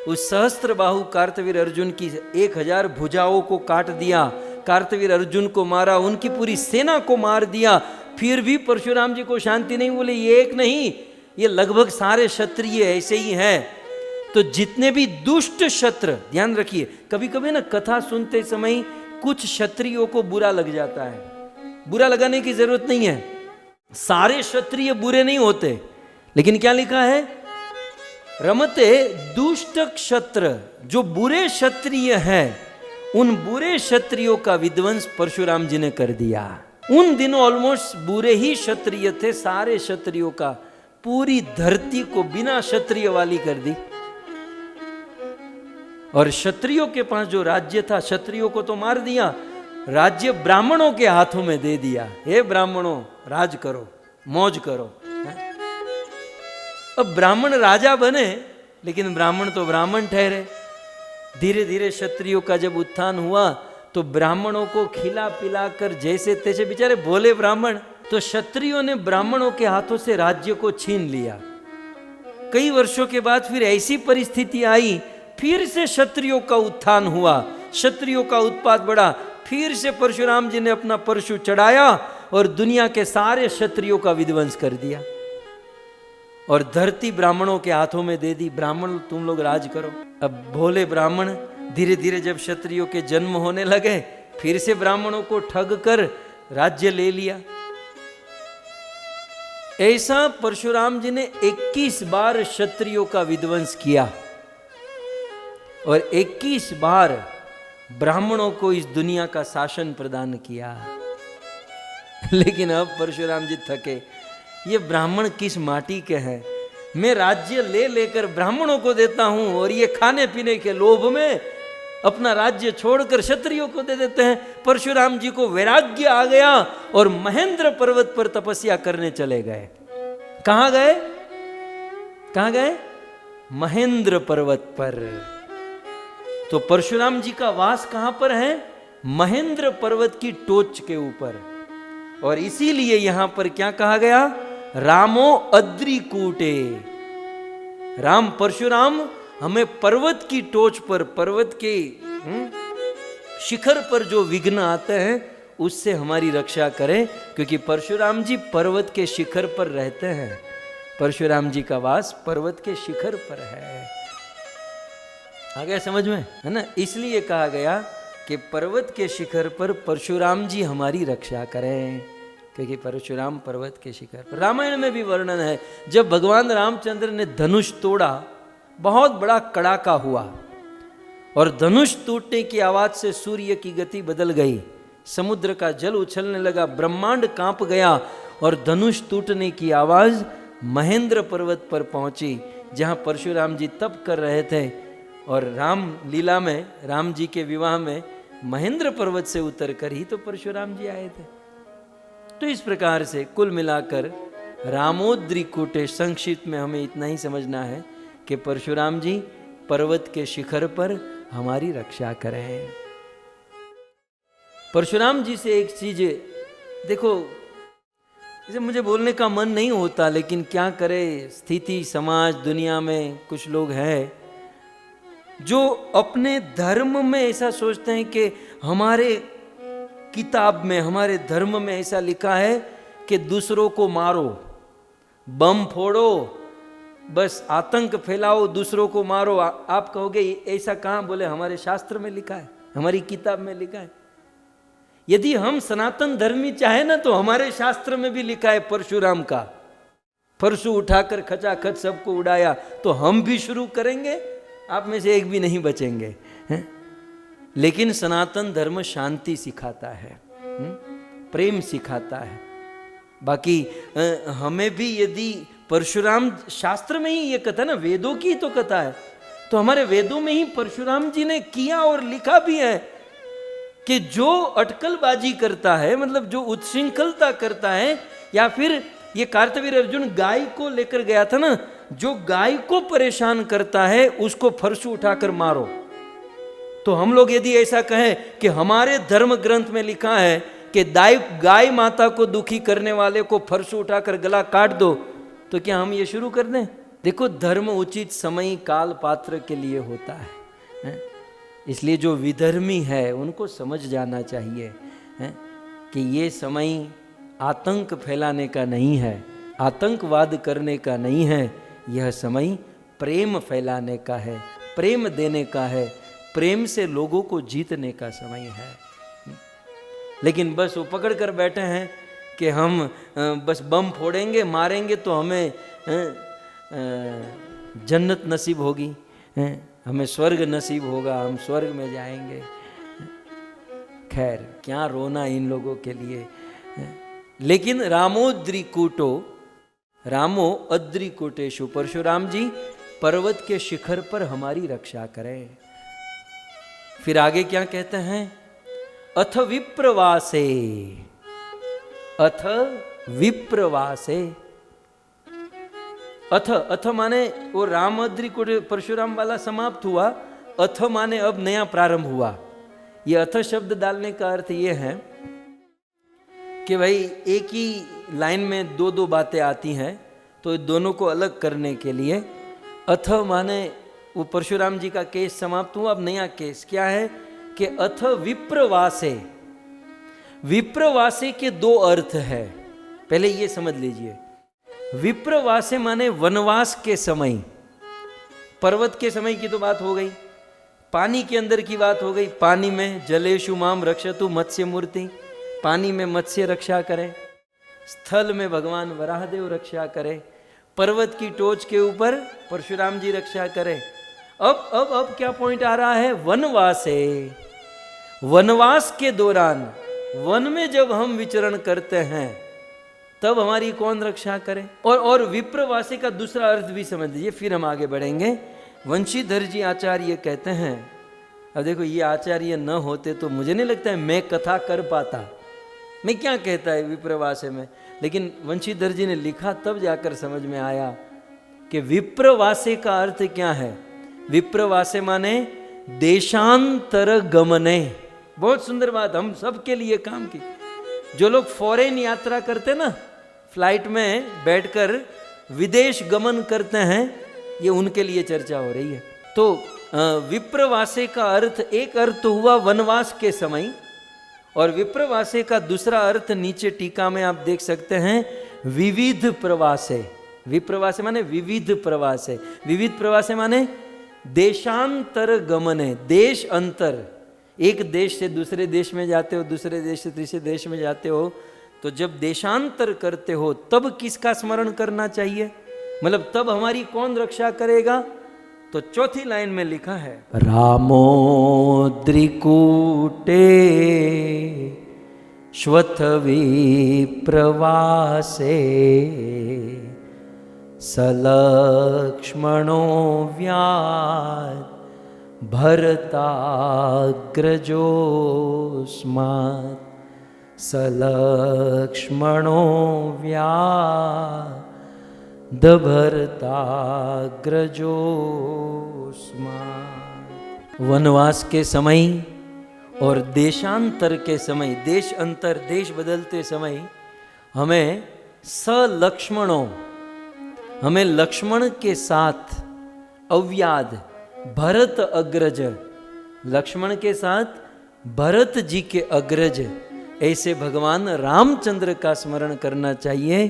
उस सहस्त्रबाहु कार्तवीर अर्जुन की 1000 भुजाओं को काट दिया, कार्तवीर अर्जुन को मारा, उनकी पूरी सेना को मार दिया। फिर भी परशुराम जी को शांति नहीं। बोले ये एक नहीं, ये लगभग सारे क्षत्रिय ऐसे ही हैं। तो जितने भी दुष्ट क्षत्र, ध्यान रखिए, कभी कभी ना कथा सुनते समय कुछ क्षत्रियों को बुरा लग जाता है। बुरा लगाने की जरूरत नहीं है, सारे क्षत्रिय बुरे नहीं होते। लेकिन क्या लिखा है, रमते दुष्ट क्षत्र, जो बुरे क्षत्रिय हैं उन बुरे क्षत्रियों का विध्वंस परशुराम जी ने कर दिया। उन दिनों ऑलमोस्ट बुरे ही क्षत्रिय थे, सारे क्षत्रियों का, पूरी धरती को बिना क्षत्रिय वाली कर दी। और क्षत्रियों के पास जो राज्य था, क्षत्रियों को तो मार दिया, राज्य ब्राह्मणों के हाथों में दे दिया। हे ब्राह्मणों, राज करो, मौज करो। अब ब्राह्मण राजा बने, लेकिन ब्राह्मण तो ब्राह्मण ठहरे। धीरे धीरे क्षत्रियों का जब उत्थान हुआ तो ब्राह्मणों को खिला पिला कर, जैसे तैसे, बेचारे भोले ब्राह्मण, तो क्षत्रियों ने ब्राह्मणों के हाथों से राज्य को छीन लिया। कई वर्षों के बाद फिर ऐसी परिस्थिति आई, फिर से क्षत्रियों का उत्थान हुआ, क्षत्रियों का उत्पात बढ़ा। फिर से परशुराम जी ने अपना परशु चढ़ाया और दुनिया के सारे क्षत्रियों का विध्वंस कर दिया और धरती ब्राह्मणों के हाथों में दे दी। ब्राह्मण तुम लोग राज करो। अब भोले ब्राह्मण धीरे धीरे जब क्षत्रियों के जन्म होने लगे, फिर से ब्राह्मणों को ठग कर राज्य ले लिया। ऐसा परशुराम जी ने 21 बार क्षत्रियों का विध्वंस किया और 21 बार ब्राह्मणों को इस दुनिया का शासन प्रदान किया। लेकिन अब परशुराम जी थके, ये ब्राह्मण किस माटी के हैं? मैं राज्य ले लेकर ब्राह्मणों को देता हूं और ये खाने पीने के लोभ में अपना राज्य छोड़कर क्षत्रियों को दे देते हैं। परशुराम जी को वैराग्य आ गया और महेंद्र पर्वत पर तपस्या करने चले गए। कहां गए? कहां गए? महेंद्र पर्वत पर। तो परशुराम जी का वास कहां पर है? महेंद्र पर्वत की टोच के ऊपर। और इसीलिए यहां पर क्या कहा गया? रामो अद्रिकूटे। राम परशुराम हमें पर्वत की टोच पर, पर्वत के शिखर पर जो विघ्न आते हैं उससे हमारी रक्षा करें, क्योंकि परशुराम जी पर्वत के शिखर पर रहते हैं। परशुराम जी का वास पर्वत के शिखर पर है। आ गया समझ में, है ना? इसलिए कहा गया कि पर्वत के शिखर पर परशुराम जी हमारी रक्षा करें। क्योंकि परशुराम पर्वत के शिखर पर। रामायण में भी वर्णन है, जब भगवान रामचंद्र ने धनुष तोड़ा, बहुत बड़ा कड़ाका हुआ और धनुष टूटने की आवाज से सूर्य की गति बदल गई, समुद्र का जल उछलने लगा, ब्रह्मांड कांप गया और धनुष टूटने की आवाज महेंद्र पर्वत पर पहुंची, जहां परशुराम जी तप कर रहे थे। और राम लीला में, राम जी के विवाह में महेंद्र पर्वत से उतर कर ही तो परशुराम जी आए थे। तो इस प्रकार से कुल मिलाकर रामोद्रिकूटे, संक्षिप्त में हमें इतना ही समझना है कि परशुराम जी पर्वत के शिखर पर हमारी रक्षा करें। परशुराम जी से एक चीज देखो, जैसे मुझे बोलने का मन नहीं होता, लेकिन क्या करे, स्थिति समाज दुनिया में कुछ लोग हैं जो अपने धर्म में ऐसा सोचते हैं कि हमारे किताब में, हमारे धर्म में ऐसा लिखा है कि दूसरों को मारो, बम फोड़ो, बस आतंक फैलाओ, दूसरों को मारो। आप कहोगे ऐसा कहाँ? बोले हमारे शास्त्र में लिखा है, हमारी किताब में लिखा है। यदि हम सनातन धर्मी चाहे ना, तो हमारे शास्त्र में भी लिखा है परशुराम का, परशु उठाकर खचाखच सबको उड़ाया, तो हम भी शुरू करेंगे, आप में से एक भी नहीं बचेंगे, हैं? लेकिन सनातन धर्म शांति सिखाता है, प्रेम सिखाता है। बाकी हमें भी यदि परशुराम, शास्त्र में ही ये कथा ना, वेदों की तो कथा है, तो हमारे वेदों में ही परशुराम जी ने किया और लिखा भी है कि जो अटकलबाजी करता है, मतलब जो उच्छृंखलता करता है, या फिर ये कार्तवीर अर्जुन गाय को लेकर गया था ना, जो गाय को परेशान करता है उसको फरसू उठाकर मारो। तो हम लोग यदि ऐसा कहें कि हमारे धर्म ग्रंथ में लिखा है कि गाय माता को दुखी करने वाले को फरसू उठाकर गला काट दो, तो क्या हम ये शुरू कर दें? देखो, धर्म उचित समय काल पात्र के लिए होता है, इसलिए जो विधर्मी है उनको समझ जाना चाहिए कि ये समय आतंक फैलाने का नहीं है, आतंकवाद करने का नहीं है, यह समय प्रेम फैलाने का है, प्रेम देने का है, प्रेम से लोगों को जीतने का समय है। लेकिन बस वो पकड़ कर बैठे हैं कि हम बस बम फोड़ेंगे, मारेंगे तो हमें जन्नत नसीब होगी, हमें स्वर्ग नसीब होगा, हम स्वर्ग में जाएंगे। खैर, क्या रोना इन लोगों के लिए। लेकिन रामोद्रिकूटो, रामो अद्रिकूटेषु, परशुराम जी पर्वत के शिखर पर हमारी रक्षा करें। फिर आगे क्या कहते हैं? अथ विप्रवासे, अथ विप्रवासे। अथ माने वो रामोद्रिकूट परशुराम वाला समाप्त हुआ, अथ माने अब नया प्रारंभ हुआ। ये अथ शब्द डालने का अर्थ ये है कि भाई एक ही लाइन में दो दो बातें आती हैं, तो दोनों को अलग करने के लिए अथ माने वो परशुराम जी का केस समाप्त हुआ, अब नया केस क्या है कि अथ विप्रवासे। विप्रवासे के दो अर्थ है, पहले ये समझ लीजिए। विप्रवासे माने वनवास के समय, पर्वत के समय की तो बात हो गई, पानी के अंदर की बात हो गई, पानी में जलेषु माम रक्षतु मत्स्य मूर्ति, पानी में मत्स्य रक्षा करें, स्थल में भगवान वराहदेव रक्षा करें, पर्वत की टोच के ऊपर परशुराम जी रक्षा करें। अब क्या पॉइंट आ रहा है? वनवासे। वनवास के दौरान, वन में जब हम विचरण करते हैं, तब हमारी कौन रक्षा करे? और विप्रवासी का दूसरा अर्थ भी समझ लीजिए, फिर हम आगे बढ़ेंगे। वंशीधर जी आचार्य कहते हैं, अब देखो ये आचार्य न होते तो मुझे नहीं लगता है मैं कथा कर पाता, मैं क्या कहता है विप्रवासे में, लेकिन वंशीधर जी ने लिखा तब जाकर समझ में आया कि विप्रवासे का अर्थ क्या है। विप्रवासे माने देशांतर गमने। बहुत सुंदर बात, हम सबके लिए काम की। जो लोग फॉरेन यात्रा करते ना, फ्लाइट में बैठकर विदेश गमन करते हैं, ये उनके लिए चर्चा हो रही है। तो विप्रवासे का अर्थ, एक अर्थ तो हुआ वनवास के समय, और विप्रवासे का दूसरा अर्थ नीचे टीका में आप देख सकते हैं, विविध प्रवासे। विप्रवासे माने विविध प्रवासे, विविध प्रवासे माने देशांतर गमने, देश अंतर, एक देश से दूसरे देश में जाते हो, दूसरे देश से तीसरे देश में जाते हो, तो जब देशांतर करते हो तब किसका स्मरण करना चाहिए, मतलब तब हमारी कौन रक्षा करेगा? तो चौथी लाइन में लिखा है, रामो द्रिकूटे श्वत्थवी प्रवासे सलक्ष्मणो व्यात् भरताग्रजोऽस्मात् सलक्ष्मणो भरताग्रजोऽस्मात्। वनवास के समय और देशांतर के समय, देश अंतर, देश बदलते समय हमें सलक्ष्मणों, हमें लक्ष्मण के साथ अव्याद, भरत अग्रज, लक्ष्मण के साथ भरत जी के अग्रज, ऐसे भगवान रामचंद्र का स्मरण करना चाहिए,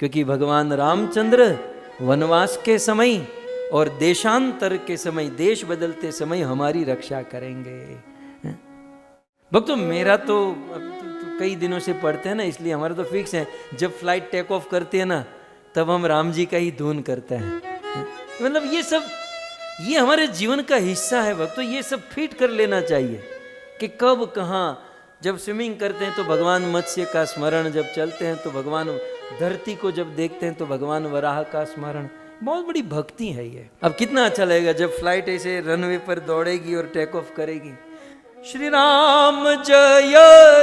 क्योंकि भगवान रामचंद्र वनवास के समय और देशांतर के समय, देश बदलते समय हमारी रक्षा करेंगे। भक्तों, मेरा तो कई दिनों से पढ़ते हैं ना, इसलिए हमारा तो फिक्स है, जब फ्लाइट टेक ऑफ करती है ना, तब हम राम जी का ही धुन करते हैं। मतलब ये सब, ये हमारे जीवन का हिस्सा है भक्तों, ये सब फिट कर लेना चाहिए कि कब कहाँ। जब स्विमिंग करते हैं तो भगवान मत्स्य का स्मरण, जब चलते हैं तो भगवान धरती को जब देखते हैं तो भगवान वराह का स्मरण। बहुत बड़ी भक्ति है ये। अब कितना अच्छा लगेगा जब फ्लाइट ऐसे रनवे पर दौड़ेगी और टेक ऑफ करेगी। श्री राम जय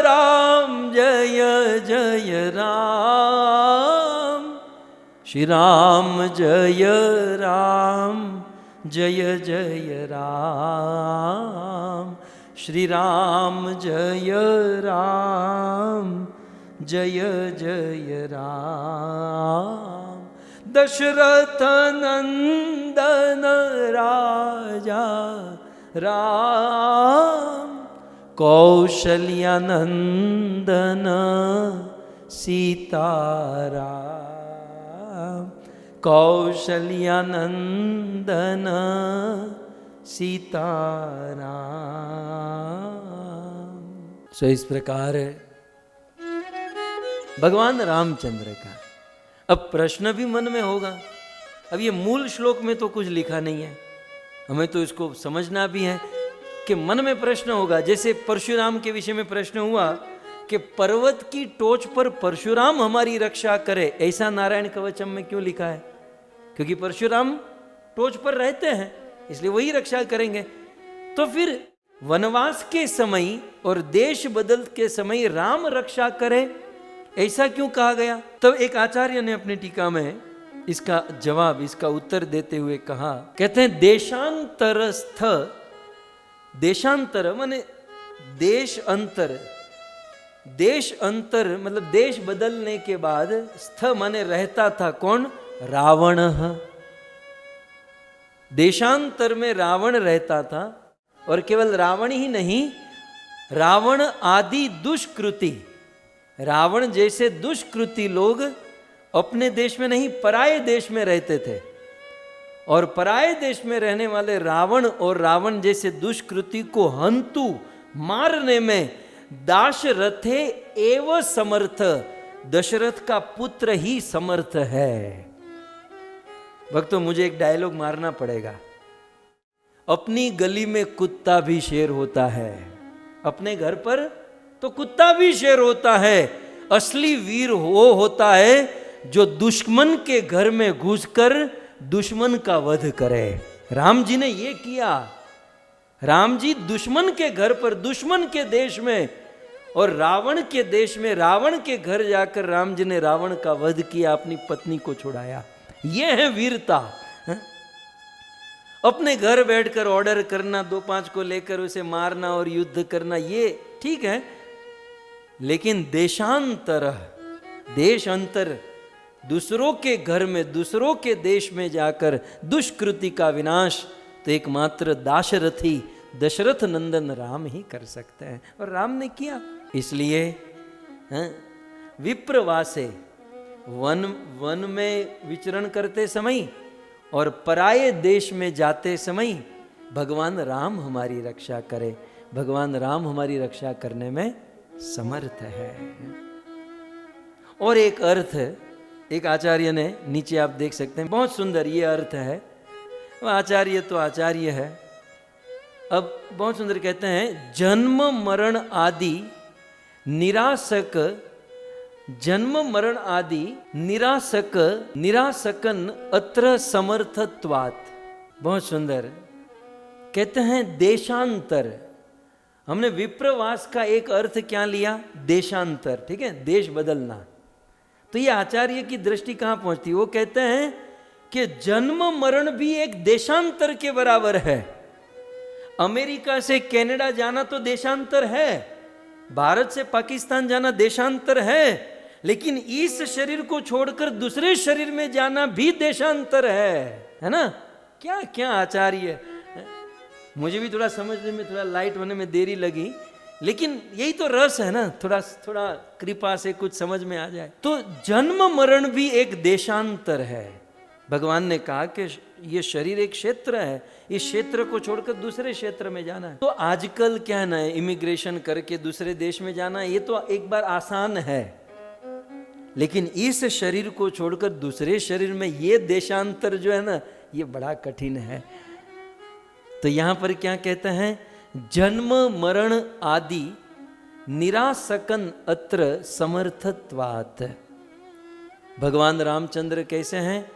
राम, जय जय राम, श्री राम जय राम, जय जय राम, श्री राम जय राम, जय जय राम। दशरथ नंदन राजा राम, कौशल्या नंदन सीताराम, कौशल्या नंदन सीताराम। सो इस प्रकार भगवान रामचंद्र का। अब प्रश्न भी मन में होगा। अब ये मूल श्लोक में तो कुछ लिखा नहीं है, हमें तो इसको समझना भी है कि मन में प्रश्न होगा। जैसे परशुराम के विषय में प्रश्न हुआ कि पर्वत की टोच पर परशुराम हमारी रक्षा करे, ऐसा नारायण कवचम में क्यों लिखा है? क्योंकि परशुराम टोच पर रहते हैं, इसलिए वही रक्षा करेंगे। तो फिर वनवास के समय और देश बदल के समय राम रक्षा करे, ऐसा क्यों कहा गया? तब एक आचार्य ने अपनी टीका में इसका जवाब, इसका उत्तर देते हुए कहा, कहते हैं देशांतरस्थ, देशांतर माने देश अंतर, देश अंतर मतलब देश बदलने के बाद स्थ माने रहता था कौन? रावण। देशांतर में रावण रहता था, और केवल रावण ही नहीं, रावण आदि दुष्कृति, रावण जैसे दुष्कृति लोग अपने देश में नहीं पराये देश में रहते थे, और पराये देश में रहने वाले रावण और रावण जैसे दुष्कृति को हंतु मारने में दाशरथे एव समर्थ, दशरथ का पुत्र ही समर्थ है। भक्तों, मुझे एक डायलॉग मारना पड़ेगा। अपनी गली में कुत्ता भी शेर होता है, अपने घर पर तो कुत्ता भी शेर होता है। असली वीर वो होता है जो दुश्मन के घर में घुसकर दुश्मन का वध करे। राम जी ने ये किया। राम जी दुश्मन के घर पर, दुश्मन के देश में और रावण के देश में, रावण के घर जाकर राम जी ने रावण का वध किया, अपनी पत्नी को छुड़ाया। ये है वीरता। अपने घर बैठकर ऑर्डर करना, 2-5 को लेकर उसे मारना और युद्ध करना, ये ठीक है, लेकिन देशांतर, देश अंतर, दूसरों के घर में, दूसरों के देश में जाकर दुष्कृति का विनाश तो एकमात्र दाशरथी दशरथ नंदन राम ही कर सकते हैं, और राम ने किया। इसलिए विप्रवासे, वन में विचरण करते समय और पराये देश में जाते समय भगवान राम हमारी रक्षा करे। भगवान राम हमारी रक्षा करने में समर्थ है। और एक अर्थ है, एक आचार्य ने, नीचे आप देख सकते हैं, बहुत सुंदर ये अर्थ है। वो आचार्य तो आचार्य है, अब बहुत सुंदर कहते हैं, जन्म मरण आदि निरासक, जन्म मरण आदि निरासक निरासकन अत्र समर्थत्वात्। बहुत सुंदर कहते हैं देशांतर। हमने विप्रवास का एक अर्थ क्या लिया? देशांतर, ठीक है, देश बदलना। तो ये आचार्य की दृष्टि कहां पहुंचती है? वो कहते हैं कि जन्म मरण भी एक देशांतर के बराबर है। अमेरिका से कनाडा जाना तो देशांतर है, भारत से पाकिस्तान जाना देशांतर है, लेकिन इस शरीर को छोड़कर दूसरे शरीर में जाना भी देशांतर है ना? क्या क्या आचार्य! मुझे भी थोड़ा समझने में, थोड़ा लाइट होने में देरी लगी, लेकिन यही तो रस है ना, थोड़ा थोड़ा कृपा से कुछ समझ में आ जाए। तो जन्म मरण भी एक देशांतर है। भगवान ने कहा कि ये शरीर एक क्षेत्र है, इस क्षेत्र को छोड़कर दूसरे क्षेत्र में जाना है। तो आजकल क्या है ना, इमिग्रेशन करके दूसरे देश में जाना, ये तो एक बार आसान है, लेकिन इस शरीर को छोड़कर दूसरे शरीर में ये देशांतर जो है ना, ये बड़ा कठिन है। तो यहां पर क्या कहते हैं? जन्म मरण आदि निरासकन अत्र समर्थत्वात्। भगवान रामचंद्र कैसे हैं?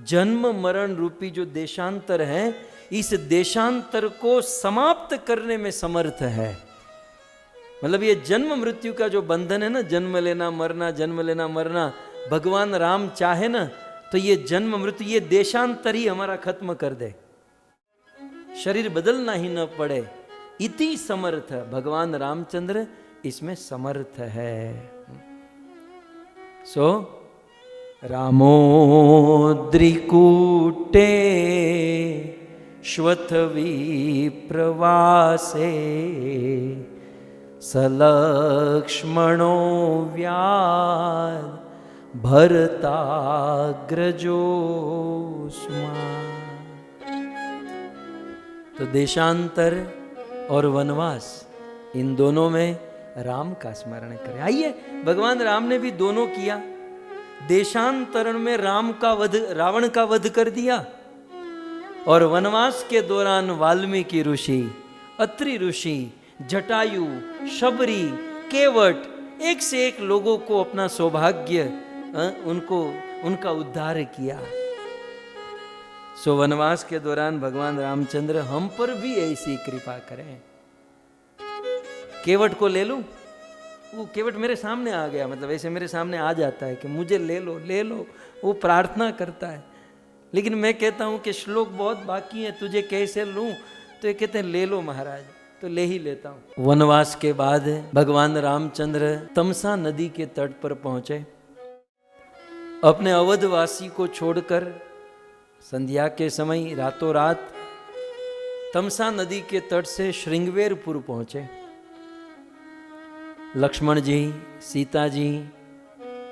जन्म मरण रूपी जो देशांतर है, इस देशांतर को समाप्त करने में समर्थ है। मतलब ये जन्म मृत्यु का जो बंधन है ना, जन्म लेना मरना, जन्म लेना मरना, भगवान राम चाहे ना तो ये जन्म मृत्यु, ये देशांतर ही हमारा खत्म कर दे, शरीर बदलना ही न पड़े। इति समर्थ, भगवान रामचंद्र इसमें समर्थ है। सो रामोद्रिकूटे श्वथवी प्रवासे सलक्ष्मणो व्याध भरताग्रजोस्मा। तो देशांतर और वनवास, इन दोनों में राम का स्मरण करें। आइए, भगवान राम ने भी दोनों किया। देशांतरण में राम का वध, रावण का वध कर दिया, और वनवास के दौरान वाल्मीकि ऋषि, अत्रि ऋषि, जटायु, शबरी, केवट, एक से एक लोगों को अपना सौभाग्य, उनका उद्धार किया। सो वनवास के दौरान भगवान रामचंद्र हम पर भी ऐसी कृपा करें। केवट को ले लूं, वो केवट मेरे सामने आ गया, मतलब ऐसे मेरे सामने आ जाता है कि मुझे ले लो ले लो, वो प्रार्थना करता है। लेकिन मैं कहता हूं कि श्लोक बहुत बाकी है, तुझे कैसे लूं? तो ये कहते हैं ले लो महाराज, तो ले ही लेता हूं। वनवास के बाद भगवान रामचंद्र तमसा नदी के तट पर पहुंचे। अपने अवधवासी को छोड़कर संध्या के समय रातों रात तमसा नदी के तट से श्रृंगवेरपुर पहुंचे। लक्ष्मण जी, सीता जी,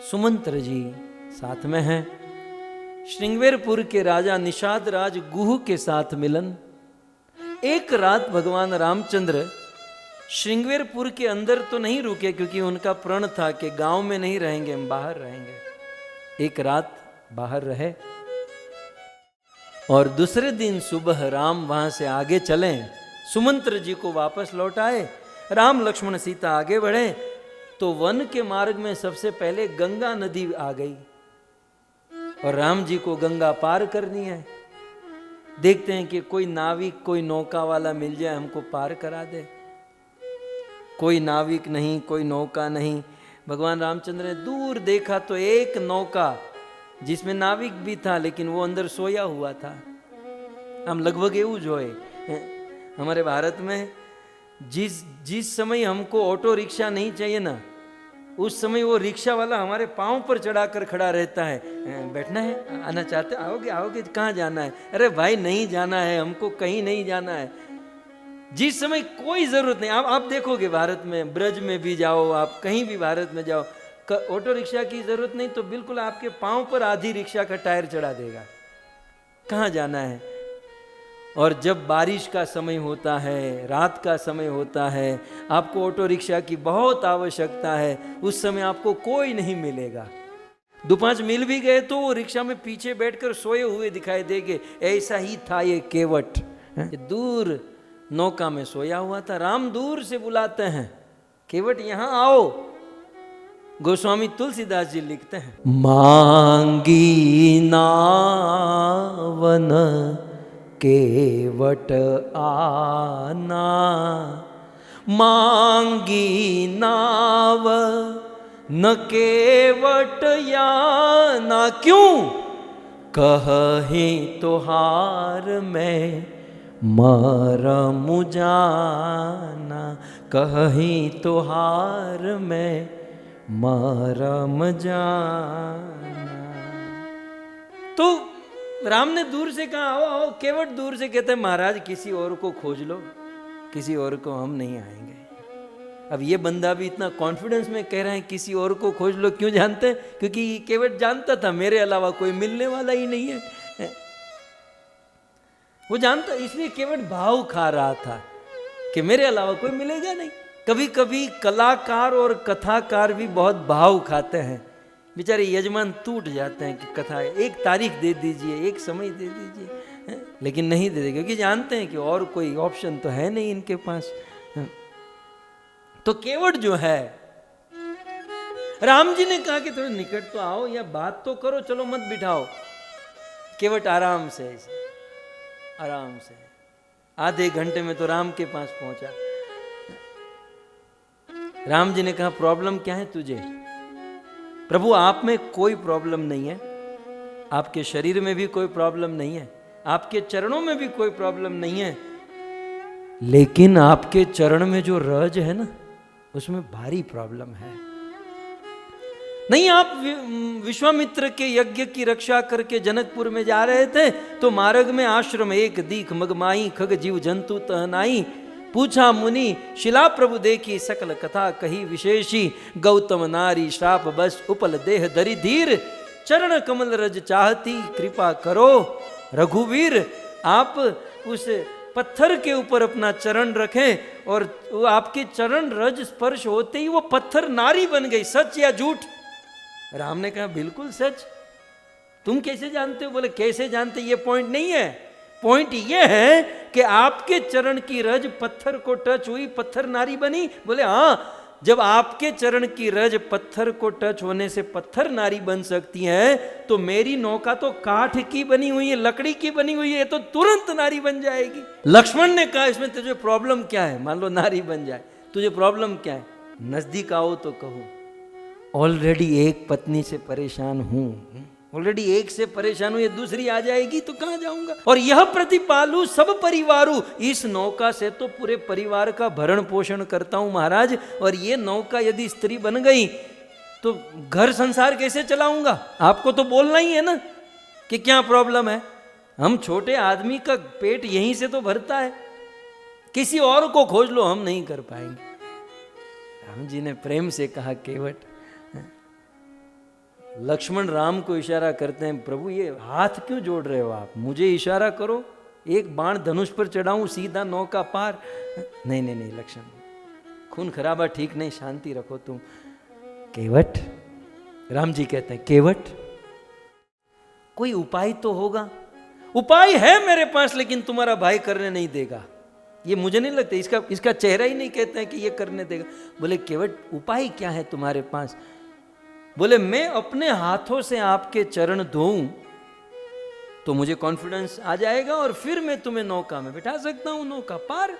सुमंत्र जी साथ में हैं। श्रृंगवेरपुर के राजा निषाद राज गुह के साथ मिलन। एक रात भगवान रामचंद्र श्रृंगवेरपुर के अंदर तो नहीं रुके, क्योंकि उनका प्रण था कि गांव में नहीं रहेंगे, हम बाहर रहेंगे। एक रात बाहर रहे और दूसरे दिन सुबह राम वहां से आगे चले, सुमंत्र जी को वापस लौटाए। राम लक्ष्मण सीता आगे बढ़े तो वन के मार्ग में सबसे पहले गंगा नदी आ गई और राम जी को गंगा पार करनी है। देखते हैं कि कोई नाविक, कोई नौका वाला मिल जाए, हमको पार करा दे। कोई नाविक नहीं, कोई नौका नहीं। भगवान रामचंद्र ने दूर देखा तो एक नौका जिसमें नाविक भी था, लेकिन वो अंदर सोया हुआ था। हम लगभग એવું જ હોય हमारे भारत में, जिस समय हमको ऑटो रिक्शा नहीं चाहिए ना, उस समय वो रिक्शा वाला हमारे पाँव पर चढ़ाकर खड़ा रहता है। बैठना है, आना चाहते, आओगे आओगे, कहाँ जाना है? अरे भाई नहीं जाना है, हमको कहीं नहीं जाना है। जिस समय कोई जरूरत नहीं, आप देखोगे भारत में, ब्रज में भी जाओ, आप कहीं भी भारत में जाओ, ऑटो रिक्शा की जरूरत नहीं तो बिल्कुल आपके पाँव पर आधी रिक्शा का टायर चढ़ा देगा। कहाँ जाना है? और जब बारिश का समय होता है, रात का समय होता है, आपको ऑटो रिक्शा की बहुत आवश्यकता है, उस समय आपको कोई नहीं मिलेगा। 2-5 मिल भी गए तो वो रिक्शा में पीछे बैठकर सोए हुए दिखाई देंगे। ऐसा ही था ये केवट, दूर नौका में सोया हुआ था। राम दूर से बुलाते हैं, केवट यहां आओ। गोस्वामी तुलसीदास जी लिखते हैं, मांगी नावन केवट आना, मांगी नाव न केवट याना। क्यों? कहीं तुहार में मरम जाना, कहीं तुहार में मरम जाना। तो राम ने दूर से कहा आओ आओ। केवट दूर से कहते हैं महाराज किसी और को खोज लो, किसी और को हम नहीं आएंगे। अब ये बंदा भी इतना कॉन्फिडेंस में कह रहा है किसी और को खोज लो, क्यों जानते हैं? क्योंकि केवट जानता था मेरे अलावा कोई मिलने वाला ही नहीं है। वो जानता, इसलिए केवट भाव खा रहा था कि मेरे अलावा कोई मिलेगा नहीं। कभी कभी कलाकार और कथाकार भी बहुत भाव खाते हैं, बेचारे यजमान टूट जाते हैं कि कथा एक तारीख दे दीजिए, एक समय दे दीजिए, लेकिन नहीं दे देंगे क्योंकि जानते हैं कि और कोई ऑप्शन तो है नहीं इनके पास। तो केवट जो है, राम जी ने कहा कि थोड़ा निकट तो आओ या बात तो करो, चलो मत बिठाओ। केवट आराम से, आराम से आधे घंटे में तो राम के पास पहुंचा। राम जी ने कहा प्रॉब्लम क्या है तुझे? प्रभु आप में कोई प्रॉब्लम नहीं है, आपके शरीर में भी कोई प्रॉब्लम नहीं है, आपके चरणों में भी कोई प्रॉब्लम नहीं है, लेकिन आपके चरण में जो रज है ना, उसमें भारी प्रॉब्लम है। नहीं, आप विश्वामित्र के यज्ञ की रक्षा करके जनकपुर में जा रहे थे तो मार्ग में आश्रम एक दीख मगमाई, खग जीव जंतु तहनाई। पूछा मुनि शिला प्रभु देखी, सकल कथा कही विशेषी। गौतम नारी श्राप बस उपल देह दरि धीर, चरण कमल रज चाहती कृपा करो रघुवीर। आप उस पत्थर के ऊपर अपना चरण रखें और वो आपके चरण रज स्पर्श होते ही वो पत्थर नारी बन गई। सच या झूठ? राम ने कहा बिल्कुल सच। तुम कैसे जानते हो? बोले कैसे जानते, ये पॉइंट नहीं है। पॉइंट ये है कि आपके चरण की रज पत्थर को टच हुई, पत्थर नारी बनी। बोले हाँ, जब आपके चरण की रज पत्थर को टच होने से पत्थर नारी बन सकती है, तो मेरी नौका तो काठ की बनी हुई है, लकड़ी की बनी हुई है, तो तुरंत नारी बन जाएगी। लक्ष्मण ने कहा इसमें तुझे प्रॉब्लम क्या है? मान लो नारी बन जाए, तुझे प्रॉब्लम क्या है? नजदीक आओ तो कहो, ऑलरेडी एक पत्नी से परेशान हूं, ऑलरेडी एक से परेशान हूं, ये दूसरी आ जाएगी तो कहां जाऊंगा? और यह प्रतिपालू सब परिवारू, इस नौका से तो पूरे परिवार का भरण पोषण करता हूं महाराज। और ये नौका यदि स्त्री बन गई तो घर संसार कैसे चलाऊंगा? आपको तो बोलना ही है ना कि क्या प्रॉब्लम है। हम छोटे आदमी का पेट यहीं से तो भरता है, किसी और को खोज लो, हम नहीं कर पाएंगे। राम जी ने प्रेम से कहा केवट। लक्ष्मण राम को इशारा करते हैं, प्रभु ये हाथ क्यों जोड़ रहे हो आप? मुझे इशारा करो, एक बाण धनुष पर चढ़ाऊं, सीधा नौका पार। नहीं नहीं नहीं लक्ष्मण, खून खराबा ठीक नहीं, शांति रखो तुम। केवट, राम जी कहते हैं केवट कोई उपाय तो होगा। उपाय है मेरे पास, लेकिन तुम्हारा भाई करने नहीं देगा। ये मुझे नहीं लगता, इसका चेहरा ही नहीं कहता है कि ये करने देगा। बोले केवट उपाय क्या है तुम्हारे पास? बोले मैं अपने हाथों से आपके चरण धोऊं तो मुझे कॉन्फिडेंस आ जाएगा और फिर मैं तुम्हें नौका में बिठा सकता हूं, नौका पार।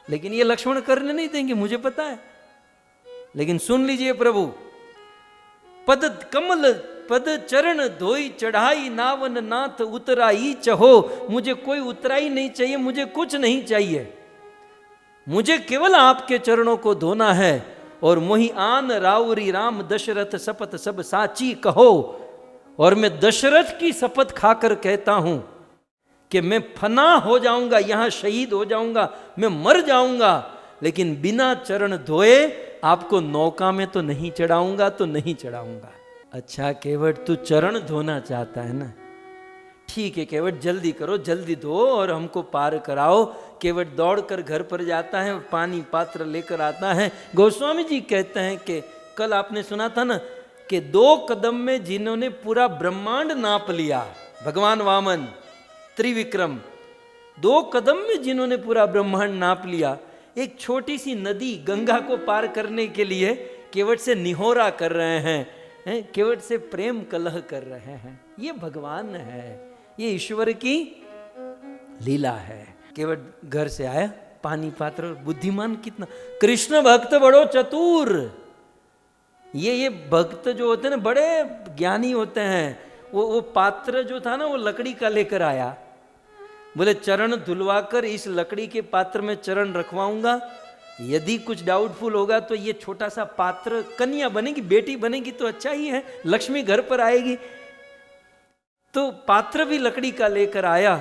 लेकिन ये लक्ष्मण करने नहीं देंगे, मुझे पता है। लेकिन सुन लीजिए प्रभु, पद कमल पद चरण धोई चढ़ाई, नावन नाथ उतराई चहो। मुझे कोई उतराई नहीं चाहिए, मुझे कुछ नहीं चाहिए, मुझे केवल आपके चरणों को धोना है। और मोहि आन राउरी राम दशरथ शपथ सब साची कहो। और मैं दशरथ की शपथ खाकर कहता हूं कि मैं फना हो जाऊंगा, यहां शहीद हो जाऊंगा, मैं मर जाऊंगा, लेकिन बिना चरण धोए आपको नौका में तो नहीं चढ़ाऊंगा, तो नहीं चढ़ाऊंगा। अच्छा केवट, तू चरण धोना चाहता है ना? ठीक है केवट, जल्दी करो, जल्दी धो और हमको पार कराओ। केवट दौड़कर घर पर जाता है और पानी पात्र लेकर आता है। गोस्वामी जी कहते हैं कि कल आपने सुना था ना कि 2 कदम में जिन्होंने पूरा ब्रह्मांड नाप लिया, भगवान वामन त्रिविक्रम, 2 कदम में जिन्होंने पूरा ब्रह्मांड नाप लिया, एक छोटी सी नदी गंगा को पार करने के लिए केवट से निहोरा कर रहे हैं, केवट से प्रेम कलह कर रहे हैं। ये भगवान है, ये ईश्वर की लीला है। केवट घर से आया, पानी पात्र, बुद्धिमान कितना, कृष्ण भक्त बड़ो चतुर। ये भक्त जो होते हैं ना बड़े ज्ञानी होते हैं। वो पात्र जो था ना वो लकड़ी का लेकर आया, बोले चरण धुलवाकर इस लकड़ी के पात्र में चरण रखवाऊंगा, यदि कुछ डाउटफुल होगा तो ये छोटा सा पात्र, कन्या बनेगी, बेटी बनेगी तो अच्छा ही है, लक्ष्मी घर पर आएगी। तो पात्र भी लकड़ी का लेकर आया,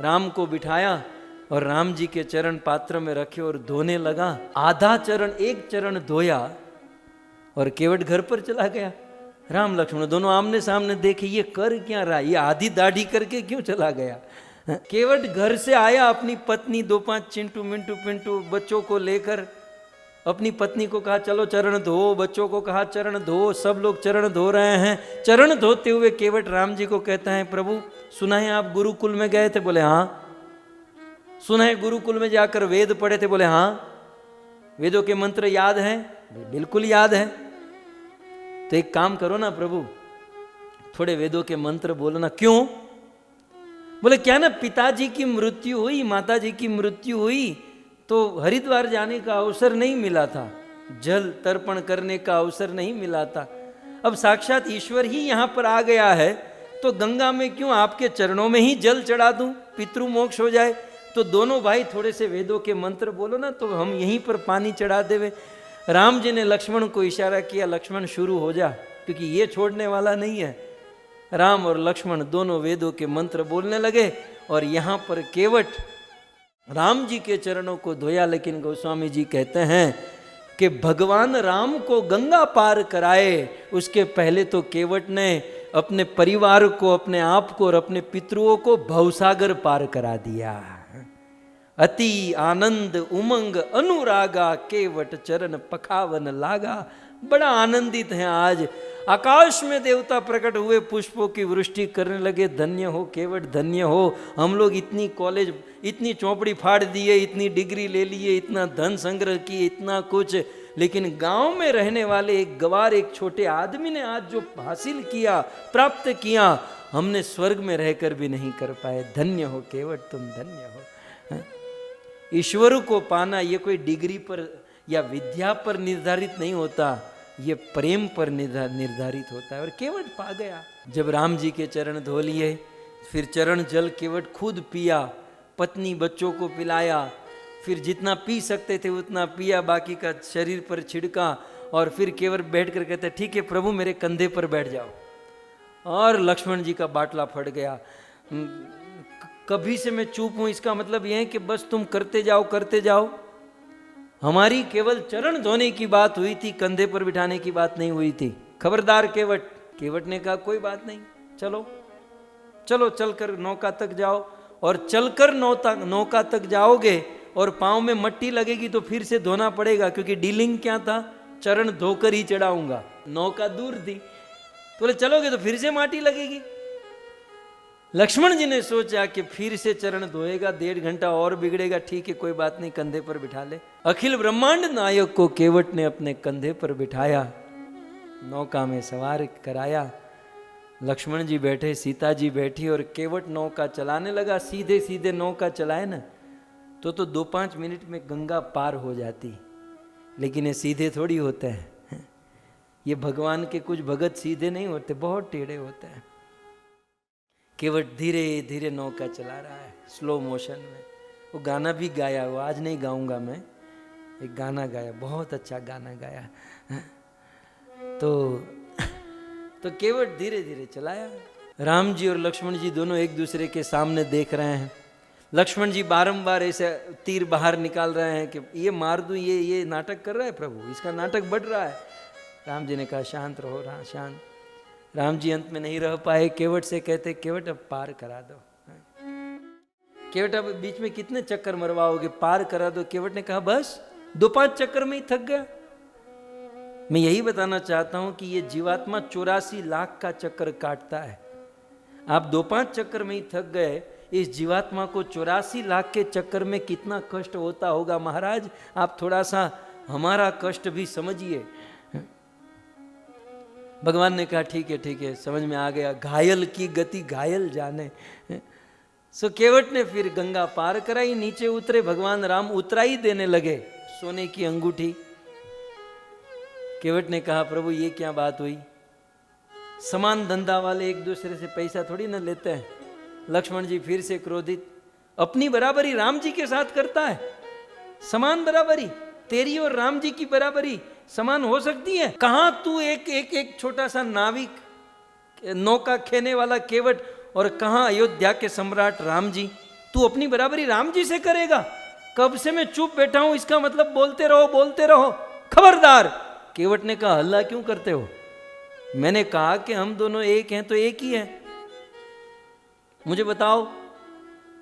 राम को बिठाया और राम जी के चरण पात्र में रखे और धोने लगा। आधा चरण, एक चरण धोया और केवट घर पर चला गया। राम लक्ष्मण दोनों आमने सामने देखे, ये कर क्या रहा, ये आधी दाढ़ी करके क्यों चला गया। केवट घर से आया, अपनी पत्नी 2-5 चिंटू मिंटू पिंटू बच्चों को लेकर, अपनी पत्नी को कहा चलो चरण धो, बच्चों को कहा चरण धो, सब लोग चरण धो रहे हैं। चरण धोते हुए केवट राम जी को कहता है प्रभु सुना है आप गुरुकुल में गए थे? बोले हाँ। सुना है गुरुकुल में जाकर वेद पढ़े थे? बोले हाँ। वेदों के मंत्र याद हैं? बिल्कुल याद है। तो एक काम करो ना प्रभु, थोड़े वेदों के मंत्र बोलना। क्यों? बोले क्या ना पिताजी की मृत्यु हुई, माताजी की मृत्यु हुई तो हरिद्वार जाने का अवसर नहीं मिला था, जल तर्पण करने का अवसर नहीं मिला था। अब साक्षात ईश्वर ही यहाँ पर आ गया है तो गंगा में क्यों आपके चरणों में ही जल चढ़ा दूं, पितृ मोक्ष हो जाए। तो दोनों भाई थोड़े से वेदों के मंत्र बोलो ना तो हम यहीं पर पानी चढ़ा देवे। राम जी ने लक्ष्मण को इशारा किया, लक्ष्मण शुरू हो जा, क्योंकि ये छोड़ने वाला नहीं है। राम और लक्ष्मण दोनों वेदों के मंत्र बोलने लगे और यहाँ पर केवट राम जी के चरणों को धोया। लेकिन गोस्वामी जी कहते हैं कि भगवान राम को गंगा पार कराए उसके पहले तो केवट ने अपने परिवार को, अपने आप को और अपने पितरुओं को भवसागर पार करा दिया। अति आनंद उमंग अनुरागा केवट चरण पखावन लागा। बड़ा आनंदित हैं आज। आकाश में देवता प्रकट हुए, पुष्पों की वृष्टि करने लगे। धन्य हो केवट, धन्य हो। हम लोग इतनी कॉलेज, इतनी चौपड़ी फाड़ दिए, इतनी डिग्री ले लिए, इतना धन संग्रह किए, इतना कुछ, लेकिन गांव में रहने वाले एक गवार, एक छोटे आदमी ने आज जो हासिल किया, प्राप्त किया, हमने स्वर्ग में रहकर भी नहीं कर पाए। धन्य हो केवट, तुम धन्य हो। ईश्वर को पाना ये कोई डिग्री पर या विद्या पर निर्धारित नहीं होता, ये प्रेम पर निर्धारित होता है। और केवट पा गया। जब राम जी के चरण धो लिए, फिर चरण जल केवट खुद पिया, पत्नी बच्चों को पिलाया, फिर जितना पी सकते थे उतना पिया, बाकी का शरीर पर छिड़का और फिर केवट बैठ कर कहते ठीक है प्रभु मेरे कंधे पर बैठ जाओ। और लक्ष्मण जी का बाटला फट गया। कभी से मैं चुप हूं, इसका मतलब यह है कि बस तुम करते जाओ, करते जाओ। हमारी केवल चरण धोने की बात हुई थी, कंधे पर बिठाने की बात नहीं हुई थी। खबरदार केवट। केवट ने कहा कोई बात नहीं, चलो चलो, चलकर नौका तक जाओ। और चलकर नौका तक जाओगे और पाँव में मट्टी लगेगी तो फिर से धोना पड़ेगा, क्योंकि डीलिंग क्या था, चरण धोकर ही चढ़ाऊंगा। नौका दूर थी, तो बोले चलोगे तो फिर से माटी लगेगी। लक्ष्मण जी ने सोचा कि फिर से चरण धोएगा, 1.5 घंटा और बिगड़ेगा, ठीक है कोई बात नहीं, कंधे पर बिठा ले। अखिल ब्रह्मांड नायक को केवट ने अपने कंधे पर बिठाया, नौका में सवार कराया। लक्ष्मण जी बैठे, सीता जी बैठी और केवट नौका चलाने लगा। सीधे सीधे नौका चलाए ना तो 2-5 मिनट में गंगा पार हो जाती, लेकिन ये सीधे थोड़ी होते हैं। ये भगवान के कुछ भगत सीधे नहीं होते, बहुत टेढ़े होते हैं। केवट धीरे धीरे नौका चला रहा है, स्लो मोशन में। वो गाना भी गाया, वो आज नहीं गाऊंगा मैं, एक गाना गाया, बहुत अच्छा गाना गाया। तो केवट धीरे धीरे चलाया। राम जी और लक्ष्मण जी दोनों एक दूसरे के सामने देख रहे हैं। लक्ष्मण जी बारंबार ऐसे तीर बाहर निकाल रहे हैं कि ये मार दूं, ये नाटक कर रहा है प्रभु, इसका नाटक बढ़ रहा है। राम जी ने कहा शांत रहो, शांत। राम जी अंत में नहीं रह पाए, केवट से कहते केवट अब पार करा दो। केवट अब बीच में कितने चक्कर मरवाओगे, पार करा दो। केवट ने कहा बस 2-5 चक्कर में ही थक गया। मैं यही बताना चाहता हूं कि ये जीवात्मा 84 लाख का चक्कर काटता है। आप 2-5 चक्कर में ही थक गए, इस जीवात्मा को 84 लाख के चक्कर में कितना कष्ट होता होगा महाराज, आप थोड़ा सा हमारा कष्ट भी समझिए। भगवान ने कहा ठीक है समझ में आ गया, घायल की गति घायल जाने। सो केवट ने फिर गंगा पार कराई, नीचे उतरे, भगवान राम उतराई देने लगे सोने की अंगूठी। केवट ने कहा प्रभु ये क्या बात हुई, समान धंधा वाले एक दूसरे से पैसा थोड़ी ना लेते हैं। लक्ष्मण जी फिर से क्रोधित, अपनी बराबरी राम जी के साथ करता है, समान बराबरी, तेरी और राम जी की बराबरी समान हो सकती है? कहां तू एक छोटा सा नाविक, नौका खेने वाला केवट, और कहां अयोध्या के सम्राट राम जी। तू अपनी बराबरी राम जी से करेगा? कब से मैं चुप बैठा हूं, इसका मतलब बोलते रहो, खबरदार। केवट ने कहा हल्ला क्यों करते हो, मैंने कहा कि हम दोनों एक हैं तो एक ही है। मुझे बताओ,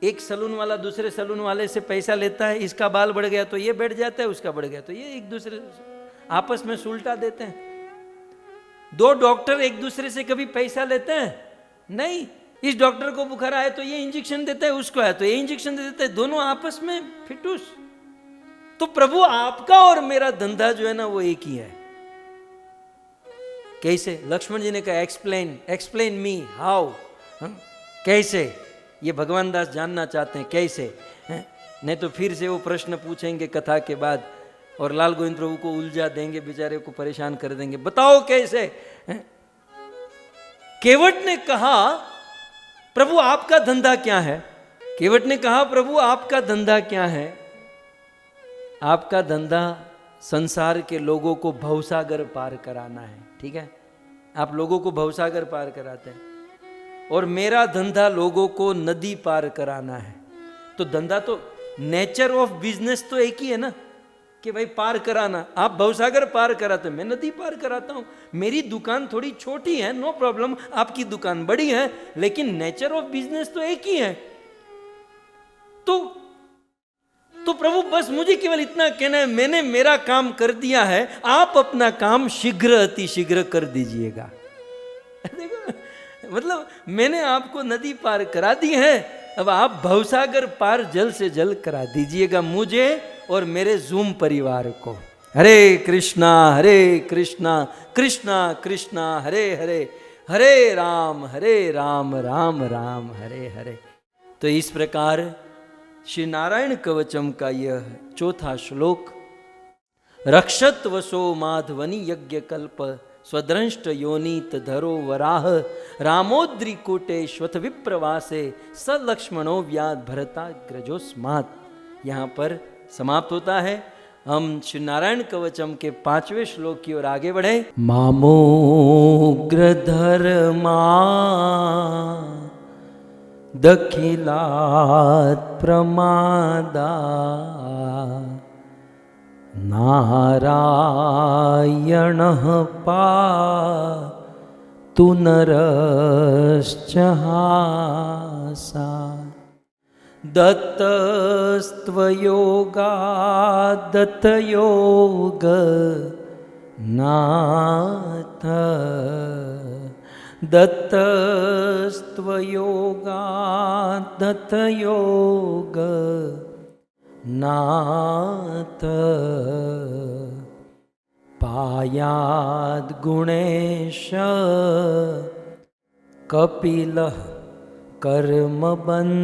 एक सलून वाला दूसरे सलून वाले से पैसा लेता है, इसका बाल बढ़ गया तो ये बैठ जाता है, उसका बढ़ गया तो ये, एक दूसरे आपस में सुलटा देते हैं। 2 डॉक्टर एक दूसरे से कभी पैसा लेते हैं? नहीं। इस डॉक्टर को बुखार आए तो ये इंजेक्शन देता है, उसको आया तो ये इंजेक्शन दे देता है, दोनों आपस में फिटूस। तो प्रभु आपका और मेरा धंधा जो है ना वो एक ही है। कैसे? लक्ष्मण जी ने कहा एक्सप्लेन मी हाउ। कैसे? ये भगवान दास जानना चाहते हैं कैसे। नहीं तो फिर से वो प्रश्न पूछेंगे कथा के बाद और लाल गोविंद प्रभु को उलझा देंगे, बेचारे को परेशान कर देंगे। बताओ कैसे? केवट ने कहा प्रभु आपका धंधा क्या है? केवट ने कहा प्रभु आपका धंधा क्या है? आपका धंधा संसार के लोगों को भवसागर पार कराना है, ठीक है? आप लोगों को भवसागर पार कराते हैं, और मेरा धंधा लोगों को नदी पार कराना है। तो धंधा तो, नेचर ऑफ बिजनेस तो एक ही है ना, कि भाई पार कराना। आप भवसागर पार कराते, मैं नदी पार कराता हूं। मेरी दुकान थोड़ी छोटी है, नो प्रॉब्लम, आपकी दुकान बड़ी है, लेकिन नेचर ऑफ बिजनेस तो एक ही है। तो प्रभु बस मुझे केवल इतना कहना है, मैंने मेरा काम कर दिया है, आप अपना काम शीघ्र अति शीघ्र कर दीजिएगा। देखो, मतलब मैंने आपको नदी पार करा दी है, अब आप भवसागर पार जल्द से जल्द करा दीजिएगा मुझे और मेरे जूम परिवार को। हरे कृष्णा कृष्णा कृष्णा हरे हरे, हरे राम राम राम हरे हरे। तो इस प्रकार श्री नारायण कवचम का यह 4था श्लोक, रक्षत वसो माधवनी यज्ञ कल्प स्वद्रंष्ट योनीत धरो वराह रामोद्रिकूटे श्वथ विप्रवासे स लक्ष्मणो व्याध भरताग्रजोस्मात्। यहाँ पर समाप्त होता है। हम श्री नारायण कवचम के 5वें श्लोक की ओर आगे बढ़े। मामोग्र धर्मा दखिलात् प्रमादा नारायणः पातु नरश्चहासा दत्तस्त्वयोगा दत्तयोग नाथ दत्तस्त्वयोगा दत्तयोग नाथ पायाद् गुणेश कपिलः कर्मबन्धा।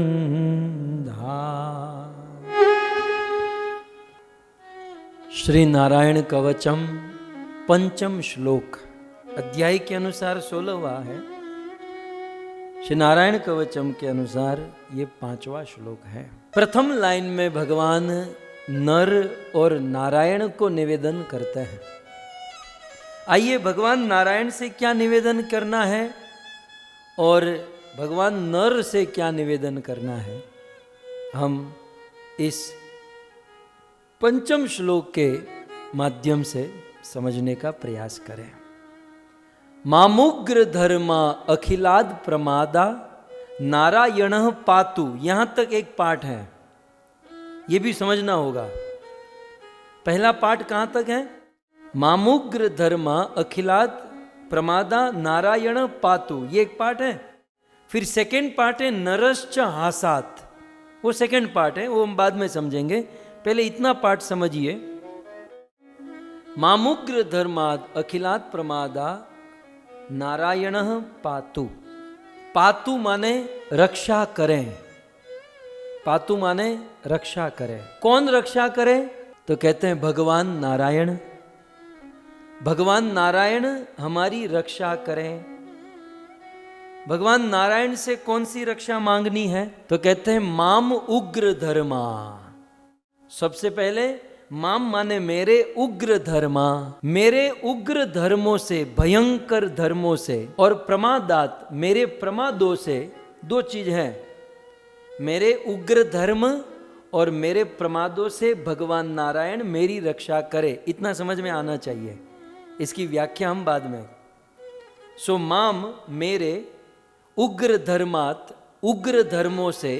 श्री नारायण कवचम 5म श्लोक, अध्याय के अनुसार 16वां है, श्री नारायण कवचम के अनुसार ये 5वां श्लोक है। प्रथम लाइन में भगवान नर और नारायण को निवेदन करते हैं। आइए भगवान नारायण से क्या निवेदन करना है और भगवान नर से क्या निवेदन करना है, हम इस 5म श्लोक के माध्यम से समझने का प्रयास करें। मामुग्र धर्मा अखिलाद प्रमादा नारायण पातु। यहां तक एक पाठ है, यह भी समझना होगा। पहला पाठ कहां तक है? मामुग्र धर्मा अखिलाद प्रमादा नारायण पातु, ये एक पाठ है। फिर सेकंड पार्ट है नरश्च हासात, वो सेकंड पार्ट है, वो हम बाद में समझेंगे। पहले इतना पाठ समझिए। मामुग्र धर्माद अखिलात प्रमादा नारायण पातु। पातु माने रक्षा करें, पातु माने रक्षा करें। कौन रक्षा करे? तो कहते हैं भगवान नारायण। भगवान नारायण हमारी रक्षा करें। भगवान नारायण से कौन सी रक्षा मांगनी है? तो कहते हैं माम उग्र धर्मा। सबसे पहले माम माने मेरे, उग्र धर्मा, मेरे उग्र धर्मों से, भयंकर धर्मों से, और प्रमादात, मेरे प्रमादों से। दो चीज है, मेरे उग्र धर्म और मेरे प्रमादों से भगवान नारायण मेरी रक्षा करे। इतना समझ में आना चाहिए, इसकी व्याख्या हम बाद में। सो माम मेरे, उग्र धर्मात, उग्र धर्मों से,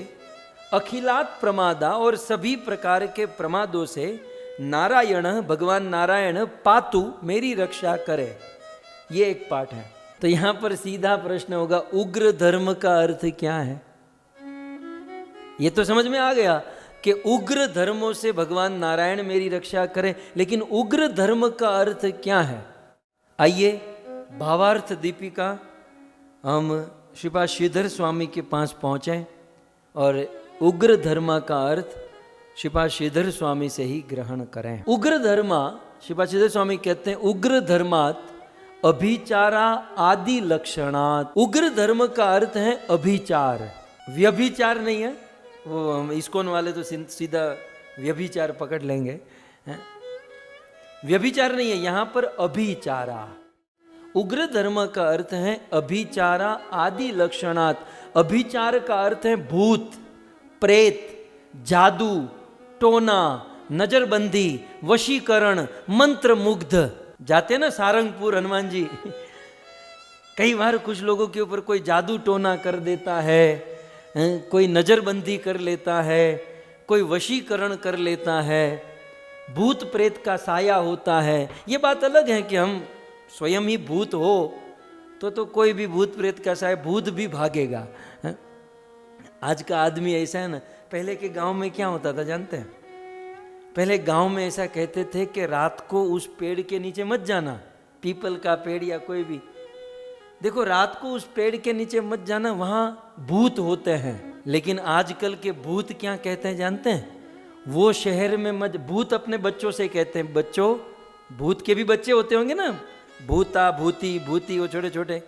अखिलात प्रमादा, और सभी प्रकार के प्रमादों से, नारायण भगवान नारायण पातु मेरी रक्षा करे। ये एक पाठ है। तो यहां पर सीधा प्रश्न होगा, उग्र धर्म का अर्थ क्या है? ये तो समझ में आ गया कि उग्र धर्मों से भगवान नारायण मेरी रक्षा करे, लेकिन उग्र धर्म का अर्थ क्या है? आइए भावार्थ दीपिका हम श्रीपाद श्रीधर स्वामी के पास पहुंचे और उग्र धर्मा का अर्थ श्रीपाद श्रीधर स्वामी से ही ग्रहण करें। उग्र धर्मा, श्रीपाद श्रीधर स्वामी कहते हैं उग्र धर्मात अभिचारा आदि लक्षणात्। उग्र धर्म का अर्थ है अभिचार, व्यभिचार नहीं है। वो हम इस्कॉन वाले तो सीधा व्यभिचार पकड़ लेंगे, व्यभिचार नहीं है, यहां पर अभिचारा। उग्र धर्म का अर्थ है अभिचारा आदि लक्षणात्। अभिचार का अर्थ है भूत, प्रेत, जादू, टोना, नजरबंदी, वशीकरण, मंत्र मुग्ध। जाते ना सारंगपुर हनुमान जी, कई बार कुछ लोगों के ऊपर कोई जादू टोना कर देता है, कोई नजरबंदी कर लेता है, कोई वशीकरण कर लेता है, भूत प्रेत का साया होता है। ये बात अलग है कि हम स्वयं ही भूत हो तो कोई भी भूत प्रेत का साया, भूत भी भागेगा। आज का आदमी ऐसा है ना। पहले के गांव में क्या होता था जानते हैं? पहले गांव में ऐसा कहते थे कि रात को उस पेड़ के नीचे मत जाना, पीपल का पेड़ या कोई भी। देखो रात को उस पेड़ के नीचे मत जाना, वहां भूत होते हैं। लेकिन आजकल के भूत क्या कहते हैं जानते हैं? वो शहर में मत, भूत अपने बच्चों से कहते हैं, बच्चों, भूत के भी बच्चे होते होंगे ना, भूता, भूती, भूती, वो छोटे छोटे।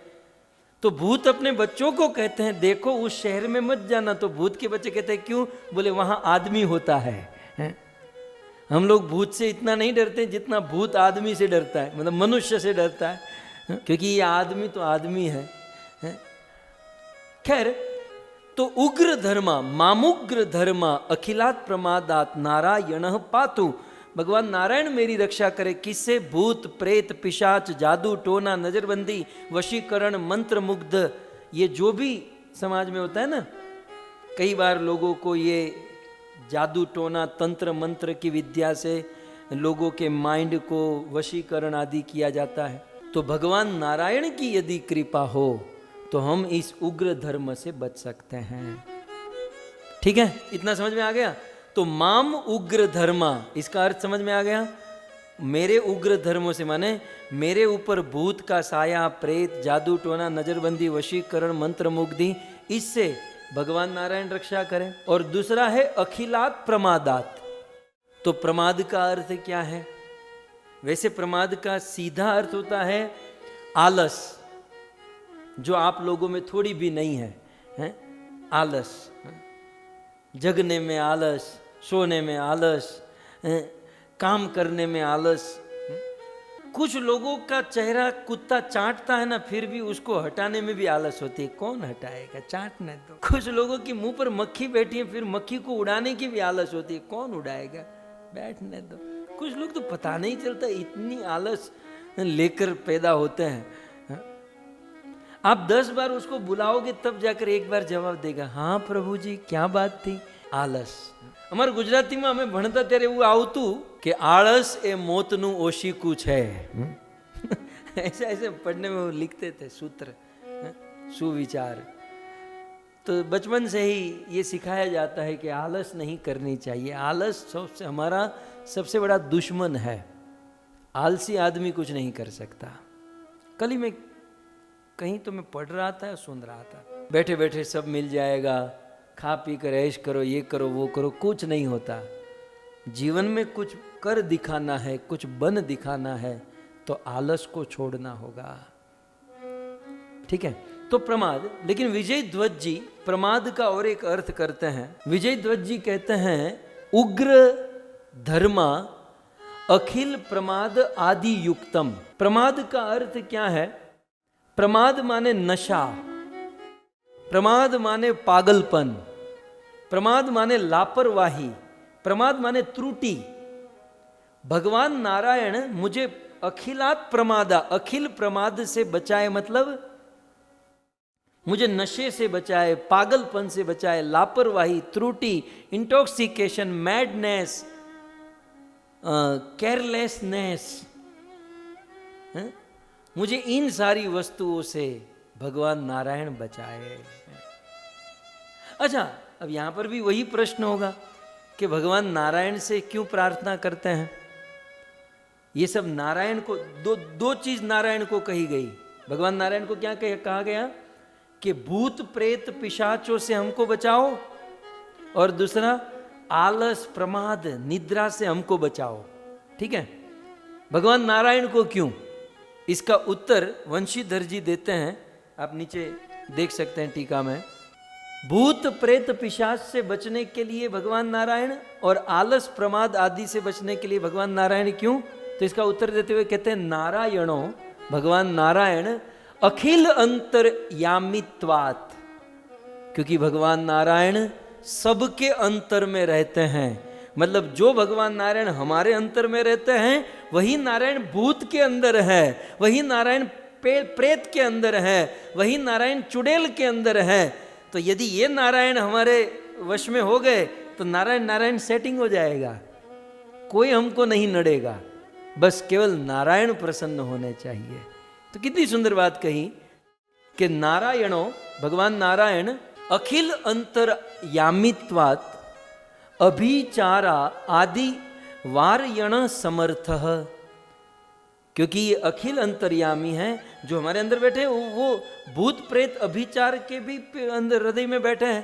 तो भूत अपने बच्चों को कहते हैं देखो उस शहर में मत जाना। तो भूत के बच्चे कहते हैं क्यों? बोले वहां आदमी होता है। हम लोग भूत से इतना नहीं डरते जितना भूत आदमी से डरता है, मतलब मनुष्य से डरता है, क्योंकि ये आदमी तो आदमी है। खैर, तो उग्र धर्मा, मामुग्र धर्मा अखिलात प्रमादात नारायण पातु। भगवान नारायण मेरी रक्षा करे। किससे? भूत, प्रेत, पिशाच, जादू टोना, नजरबंदी, वशीकरण, मंत्र मुग्ध। ये जो भी समाज में होता है ना, कई बार लोगों को ये जादू टोना, तंत्र मंत्र की विद्या से लोगों के माइंड को वशीकरण आदि किया जाता है। तो भगवान नारायण की यदि कृपा हो तो हम इस उग्र धर्म से बच सकते हैं। ठीक है, इतना समझ में आ गया? तो माम उग्र धर्मा, इसका अर्थ समझ में आ गया? मेरे उग्र धर्मों से माने मेरे ऊपर भूत का साया, प्रेत, जादू टोना, नजरबंदी, वशीकरण, मंत्र मुग्धि, इससे भगवान नारायण रक्षा करें। और दूसरा है अखिलात प्रमादात। तो प्रमाद का अर्थ क्या है? वैसे प्रमाद का सीधा अर्थ होता है आलस, जो आप लोगों में थोड़ी भी नहीं है, आलस। जगने में आलस, सोने में आलस, काम करने में आलस। कुछ लोगों का चेहरा कुत्ता चाटता है ना, फिर भी उसको हटाने में भी आलस होती है। कौन हटाएगा? चाटने दो। कुछ लोगों की मुंह पर मक्खी बैठी है, फिर मक्खी को उड़ाने की भी आलस होती है। कौन उड़ाएगा? बैठने दो। कुछ लोग तो पता नहीं चलता इतनी आलस लेकर पैदा होते हैं। आप 10 बार उसको बुलाओगे तब जाकर एक बार जवाब देगा, हाँ प्रभु जी क्या बात थी। आलस। અમારે ગુજરાતીમાં અમે ભણતા ત્યારે એવું આવતું કે આળસ એ મોતનું ઓશીકું છે। ऐसे ऐसे पढ़ने में वो लिखते थे सूत्र, सुविचार। तो बचपन से ही ये सिखाया जाता है कि आलस नहीं करनी चाहिए। आलस सबसे हमारा सबसे बड़ा दुश्मन है। आलसी आदमी कुछ नहीं कर सकता। कल ही मैं कहीं तो मैं पढ़ रहा था, सुन रहा था, बैठे बैठे सब मिल जाएगा, खा पी कर ऐश करो, ये करो वो करो, कुछ नहीं होता। जीवन में कुछ कर दिखाना है, कुछ बन दिखाना है, तो आलस को छोड़ना होगा। ठीक है, तो प्रमाद। लेकिन विजय ध्वज जी प्रमाद का और एक अर्थ करते हैं। विजय ध्वज जी कहते हैं उग्र धर्मा अखिल प्रमाद आदि युक्तम। प्रमाद का अर्थ क्या है? प्रमाद माने नशा, प्रमाद माने पागलपन, प्रमाद माने लापरवाही, प्रमाद माने त्रुटि। भगवान नारायण मुझे अखिलात प्रमादा, अखिल प्रमाद से बचाए, मतलब मुझे नशे से बचाए, पागलपन से बचाए, लापरवाही, त्रुटि, इंटॉक्सिकेशन, मैडनेस, केयरलेसनेस, मुझे इन सारी वस्तुओं से भगवान नारायण बचाए। अच्छा, अब यहां पर भी वही प्रश्न होगा कि भगवान नारायण से क्यों प्रार्थना करते हैं? ये सब नारायण को, दो चीज नारायण को कही गई। भगवान नारायण को क्या कहा गया कि भूत प्रेत पिशाचों से हमको बचाओ, और दूसरा आलस प्रमाद निद्रा से हमको बचाओ। ठीक है, भगवान नारायण को क्यों? इसका उत्तर वंशीधर जी देते हैं, आप नीचे देख सकते हैं टीका में। भूत प्रेत पिशाच से बचने के लिए भगवान नारायण, और आलस प्रमाद आदि से बचने के लिए भगवान नारायण क्यों? तो इसका उत्तर देते हुए कहते हैं नारायणो, भगवान नारायण अखिल अंतर्यामित्वात्, क्योंकि भगवान नारायण सबके अंतर में रहते हैं। मतलब जो भगवान नारायण हमारे अंतर में रहते हैं, वही नारायण भूत के अंदर है, वही नारायण प्रेत के अंदर है, वही नारायण चुड़ैल के अंदर है। तो यदि ये नारायण हमारे वश में हो गए तो नारायण नारायण सेटिंग हो जाएगा, कोई हमको नहीं नड़ेगा, बस केवल नारायण प्रसन्न होने चाहिए। तो कितनी सुंदर बात कही कि नारायणो, भगवान नारायण अखिल अंतर्यामित्वात् अभिचारा आदि वारयण समर्थ, क्योंकि ये अखिल अंतर्यामी हैं, जो हमारे अंदर बैठे हैं वो भूत प्रेत अभिचार के भी अंदर हृदय में बैठे हैं।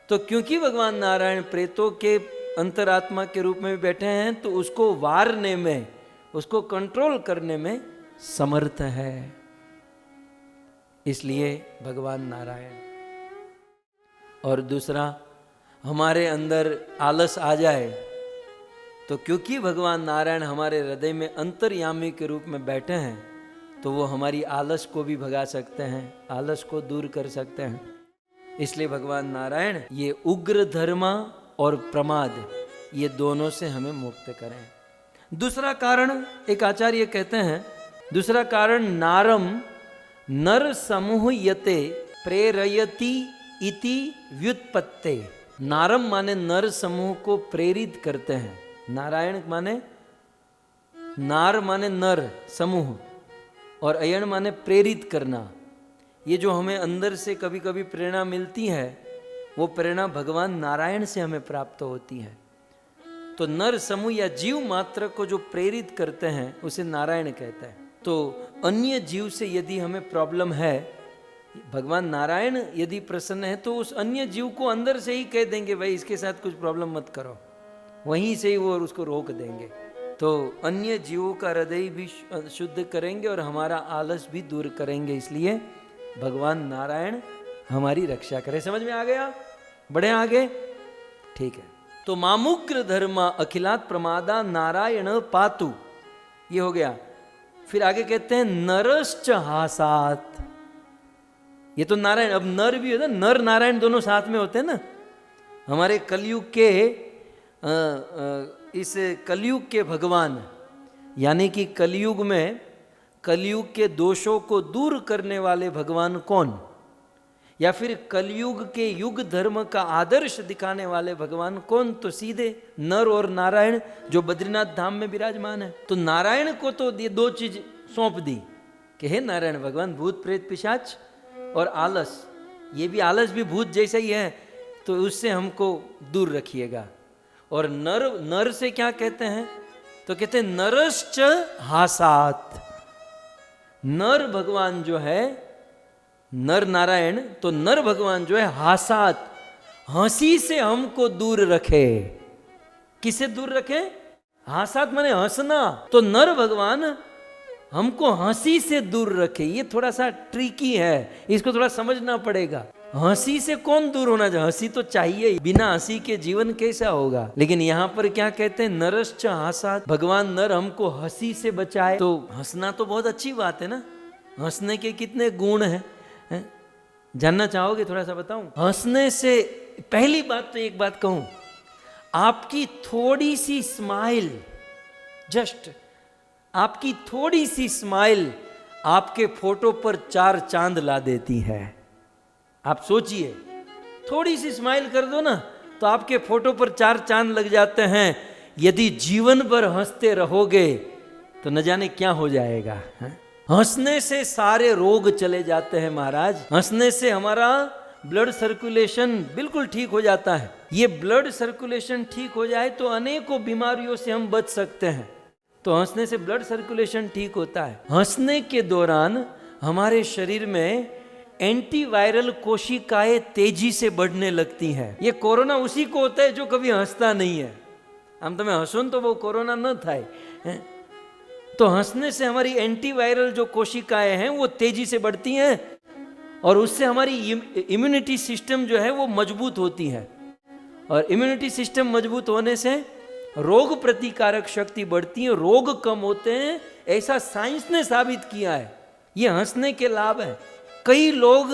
तो क्योंकि भगवान नारायण प्रेतों के अंतरात्मा के रूप में बैठे हैं, तो उसको वारने में, उसको कंट्रोल करने में समर्थ है, इसलिए भगवान नारायण। और दूसरा, हमारे अंदर आलस आ जाए तो क्योंकि भगवान नारायण हमारे हृदय में अंतर्यामी के रूप में बैठे हैं, तो वो हमारी आलस को भी भगा सकते हैं, आलस को दूर कर सकते हैं। इसलिए भगवान नारायण ये उग्र धर्मा और प्रमाद, ये दोनों से हमें मुक्त करें। दूसरा कारण एक आचार्य कहते हैं, दूसरा कारण नारम नर समूह यते प्रेरयति इति व्युत्पत्ते। नारम माने नर समूह को प्रेरित करते हैं। नारायण माने, नार माने नर समूह, और अयण माने प्रेरित करना। ये जो हमें अंदर से कभी कभी प्रेरणा मिलती है, वो प्रेरणा भगवान नारायण से हमें प्राप्त होती है। तो नर समूह या जीव मात्र को जो प्रेरित करते हैं उसे नारायण कहते हैं। तो अन्य जीव से यदि हमें प्रॉब्लम है, भगवान नारायण यदि प्रसन्न है, तो उस अन्य जीव को अंदर से ही कह देंगे, भाई इसके साथ कुछ प्रॉब्लम मत करो, वहीं से ही वो उसको रोक देंगे। तो अन्य जीवों का हृदय भी शुद्ध करेंगे और हमारा आलस भी दूर करेंगे। इसलिए भगवान नारायण हमारी रक्षा करें। समझ में आ गया? बढ़े आगे? ठीक है। तो मामुग्र धर्मा अखिलात प्रमादा नारायण पातु, ये हो गया। फिर आगे कहते हैं नरश्च हासात। ये तो नारायण, अब नर भी होता है, नर नारायण दोनों साथ में होते हैं ना। हमारे कलयुग के इस कलयुग के भगवान, यानी कि कलयुग में कलयुग के दोषों को दूर करने वाले भगवान कौन, या फिर कलयुग के युग धर्म का आदर्श दिखाने वाले भगवान कौन, तो सीधे नर और नारायण जो बद्रीनाथ धाम में विराजमान है। तो नारायण को तो ये दो चीज सौंप दी कि हे नारायण भगवान, भूत प्रेत पिशाच और आलस, ये भी आलस भी भूत जैसा ही है, तो उससे हमको दूर रखिएगा। और नर से क्या कहते हैं, तो कहते हैं नरश्च हासात। नर भगवान जो है, नर नारायण, तो नर भगवान जो है हासात, हंसी से हमको दूर रखे। किसे दूर रखे, हासात माने हंसना, तो नर भगवान हमको हंसी से दूर रखे। ये थोड़ा सा ट्रिकी है, इसको थोड़ा समझना पड़ेगा। हंसी से कौन दूर होना चाहिए, हंसी तो चाहिए, बिना हंसी के जीवन कैसा होगा। लेकिन यहाँ पर क्या कहते हैं, नरश्च हासात, भगवान नर हमको हंसी से बचाए। तो हंसना तो बहुत अच्छी बात है ना, हंसने के कितने गुण हैं, जानना चाहोगे, थोड़ा सा बताऊं। हंसने से पहली बात तो एक बात कहूं, आपकी थोड़ी सी स्माइल, जस्ट आपकी थोड़ी सी स्माइल आपके फोटो पर 4 चांद ला देती है। आप सोचिए, थोड़ी सी स्माइल कर दो ना, तो आपके फोटो पर 4 चांद लग जाते हैं। यदि जीवन भर हंसते रहोगे तो न जाने क्या हो जाएगा। हंसने से सारे रोग चले जाते हैं महाराज। हंसने से हमारा ब्लड सर्कुलेशन बिल्कुल ठीक हो जाता है। ये ब्लड सर्कुलेशन ठीक हो जाए तो अनेकों बीमारियों से हम बच सकते हैं। तो हंसने से ब्लड सर्कुलेशन ठीक होता है। हंसने के दौरान हमारे शरीर में एंटीवायरल कोशिकाएं तेजी से बढ़ने लगती हैं। ये कोरोना उसी को होता है जो कभी हंसता नहीं है। हम तुम्हें हंसो तो वो कोरोना न थाए। तो हंसने से हमारी एंटीवायरल जो कोशिकाएं हैं वो तेजी से बढ़ती हैं और उससे हमारी इम्यूनिटी सिस्टम जो है वो मजबूत होती है। और इम्यूनिटी सिस्टम मजबूत होने से रोग प्रतिकारक शक्ति बढ़ती है, रोग कम होते हैं, ऐसा साइंस ने साबित किया है। ये हंसने के लाभ है। कई लोग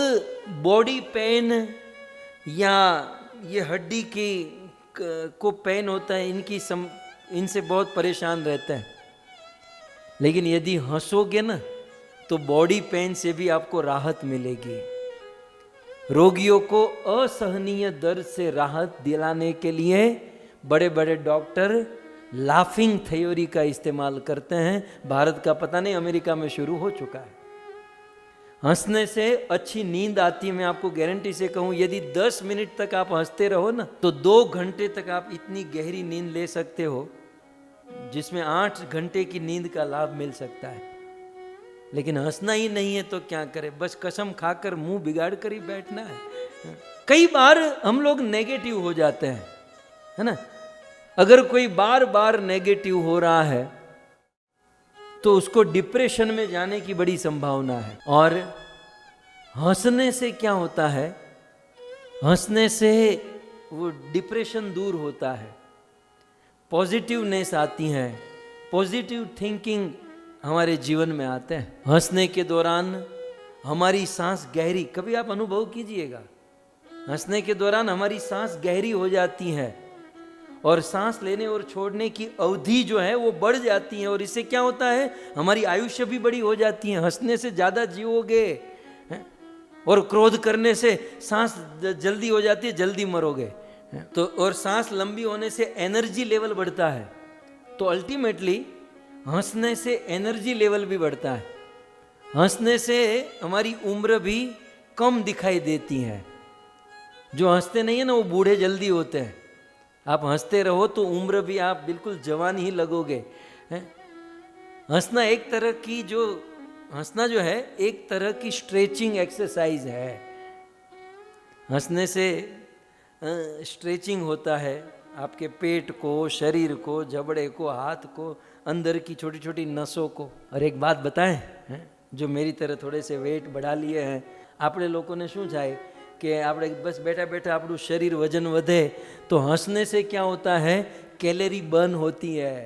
बॉडी पेन या ये हड्डी की को पेन होता है, इनसे बहुत परेशान रहते हैं। लेकिन यदि हंसोगे ना तो बॉडी पेन से भी आपको राहत मिलेगी। रोगियों को असहनीय दर्द से राहत दिलाने के लिए बड़े बड़े डॉक्टर लाफिंग थ्योरी का इस्तेमाल करते हैं। भारत का पता नहीं, अमेरिका में शुरू हो चुका है। हंसने से अच्छी नींद आती है। मैं आपको गारंटी से कहूं, यदि 10 मिनट तक आप हंसते रहो ना तो 2 घंटे तक आप इतनी गहरी नींद ले सकते हो जिसमें 8 घंटे की नींद का लाभ मिल सकता है। लेकिन हंसना ही नहीं है तो क्या करें, बस कसम खाकर मुंह बिगाड़ कर ही बैठना है। कई बार हम लोग नेगेटिव हो जाते हैं, है ना। अगर कोई बार बार नेगेटिव हो रहा है तो उसको डिप्रेशन में जाने की बड़ी संभावना है। और हंसने से क्या होता है, हंसने से वो डिप्रेशन दूर होता है, पॉजिटिवनेस आती है, पॉजिटिव थिंकिंग हमारे जीवन में आते हैं। हंसने के दौरान हमारी सांस गहरी, कभी आप अनुभव कीजिएगा, हंसने के दौरान हमारी सांस गहरी हो जाती है और सांस लेने और छोड़ने की अवधि जो है वो बढ़ जाती है। और इससे क्या होता है, हमारी आयुष्य भी बड़ी हो जाती है। हंसने से ज़्यादा जियोगे और क्रोध करने से सांस जल्दी हो जाती है, जल्दी मरोगे। तो और सांस लंबी होने से एनर्जी लेवल बढ़ता है। तो अल्टीमेटली हंसने से एनर्जी लेवल भी बढ़ता है। हंसने से हमारी उम्र भी कम दिखाई देती है। जो हंसते नहीं है ना वो बूढ़े जल्दी होते हैं। आप हंसते रहो तो उम्र भी आप बिल्कुल जवान ही लगोगे। हंसना एक तरह की हंसना जो है एक तरह की स्ट्रेचिंग एक्सरसाइज है। हंसने से स्ट्रेचिंग होता है आपके पेट को, शरीर को, जबड़े को, हाथ को, अंदर की छोटी छोटी नसों को। और एक बात बताएं, जो मेरी तरह थोड़े से वेट बढ़ा लिए हैं, આપણે લોકોને શું થાય કે આપણે બસ બેઠા બેઠા આપણું શરીર વજન વધે, तो हंसने से क्या होता है, कैलोरी बर्न होती है।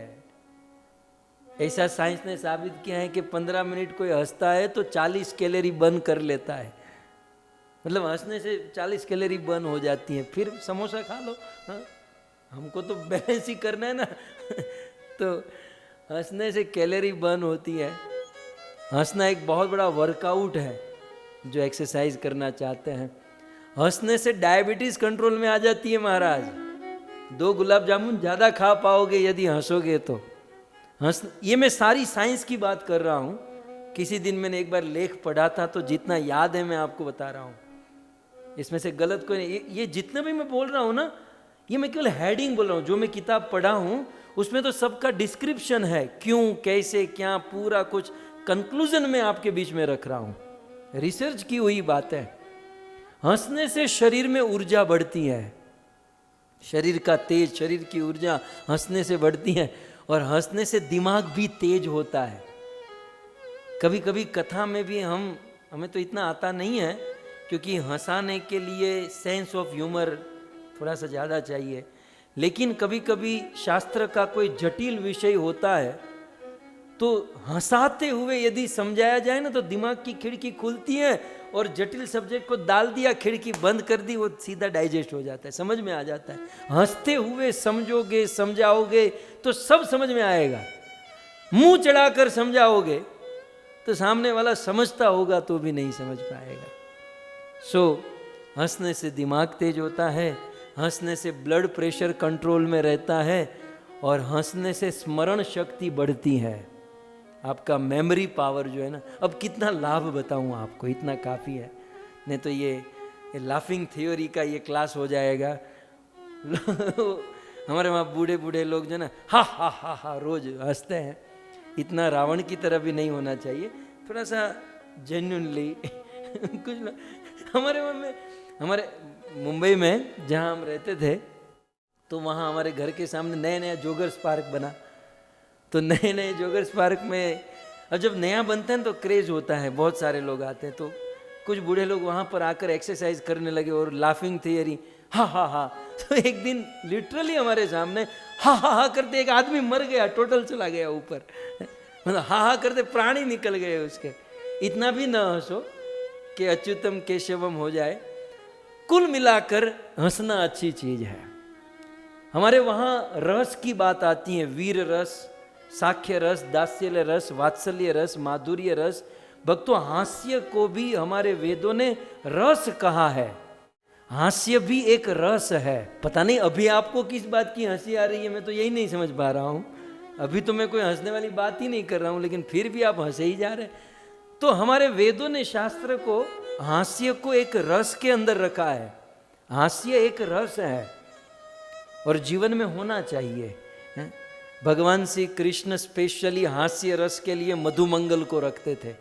ऐसा साइंस ने साबित किया है कि 15 मिनट कोई हंसता है तो 40 कैलोरी बर्न कर लेता है। मतलब हंसने से 40 कैलोरी बर्न हो जाती है। फिर समोसा खा लो, हमको तो बैलेंस ही करना है ना। तो हंसने से कैलोरी बर्न होती है। हंसना एक बहुत बड़ा वर्कआउट है जो एक्सरसाइज करना चाहते हैं। हंसने से डायबिटीज कंट्रोल में आ जाती है महाराज। 2 गुलाब जामुन ज़्यादा खा पाओगे यदि हंसोगे तो। ये मैं सारी साइंस की बात कर रहा हूँ। किसी दिन मैंने एक बार लेख पढ़ा था तो जितना याद है मैं आपको बता रहा हूँ, इसमें से गलत कोई नहीं। ये जितना भी मैं बोल रहा हूँ ना, ये मैं केवल हेडिंग बोल रहा हूँ। जो मैं किताब पढ़ा हूँ उसमें तो सबका डिस्क्रिप्शन है, क्यों कैसे क्या, पूरा कुछ कंक्लूजन में आपके बीच में रख रहा हूँ। रिसर्च की हुई बात है। हंसने से शरीर में ऊर्जा बढ़ती है, शरीर का तेज, शरीर की ऊर्जा हंसने से बढ़ती है। और हंसने से दिमाग भी तेज होता है। कभी कभी कथा में भी हमें तो इतना आता नहीं है, क्योंकि हंसाने के लिए सेंस ऑफ ह्यूमर थोड़ा सा ज़्यादा चाहिए। लेकिन कभी कभी शास्त्र का कोई जटिल विषय होता है तो हंसाते हुए यदि समझाया जाए ना तो दिमाग की खिड़की खुलती है, और जटिल सब्जेक्ट को डाल दिया, खिड़की बंद कर दी, वो सीधा डाइजेस्ट हो जाता है, समझ में आ जाता है। हंसते हुए समझोगे, समझाओगे तो सब समझ में आएगा। मुंह चढ़ाकर समझाओगे तो सामने वाला समझता होगा तो भी नहीं समझ पाएगा। हंसने से दिमाग तेज होता है, हंसने से ब्लड प्रेशर कंट्रोल में रहता है, और हंसने से स्मरण शक्ति बढ़ती है। आपका मेमोरी पावर जो है ना, अब कितना लाभ बताऊं आपको, इतना काफ़ी है। नहीं तो ये लाफिंग थ्योरी का ये क्लास हो जाएगा। हमारे वहाँ बूढ़े बूढ़े लोग जो ना हा हा हा हा रोज हंसते हैं। इतना रावण की तरह भी नहीं होना चाहिए, थोड़ा सा जेन्युइनली कुछ ना। हमारे मुंबई में जहाँ हम रहते थे तो वहाँ हमारे घर के सामने नया नया जोगर्स पार्क बना। तो नए नए जोगर्स पार्क में, और जब नया बनता है तो क्रेज होता है, बहुत सारे लोग आते हैं। तो कुछ बूढ़े लोग वहाँ पर आकर एक्सरसाइज करने लगे और लाफिंग थियरी हा हा हा। तो एक दिन लिटरली हमारे सामने हा हा हा करते एक आदमी मर गया, टोटल चला गया ऊपर। मतलब हा हा करते प्राण ही निकल गए उसके। इतना भी न हंसो कि अच्युतम केशवम हो जाए। कुल मिलाकर हंसना अच्छी चीज है। हमारे वहाँ रस की बात आती है, वीर रस, साख्य रस, दास्यल्य रस, वात्सल्य रस, माधुर्य रस। भक्तों, हास्य को भी हमारे वेदों ने रस कहा है। हास्य भी एक रस है। पता नहीं अभी आपको किस बात की हंसी आ रही है, मैं तो यही नहीं समझ पा रहा हूँ। अभी तो मैं कोई हंसने वाली बात ही नहीं कर रहा हूँ, लेकिन फिर भी आप हंसे ही जा रहे। तो हमारे वेदों ने, शास्त्र को, हास्य को एक रस के अंदर रखा है। हास्य एक रस है और जीवन में होना चाहिए। भगवान श्री कृष्ण स्पेशली हास्य रस के लिए मधुमंगल को रखते थे।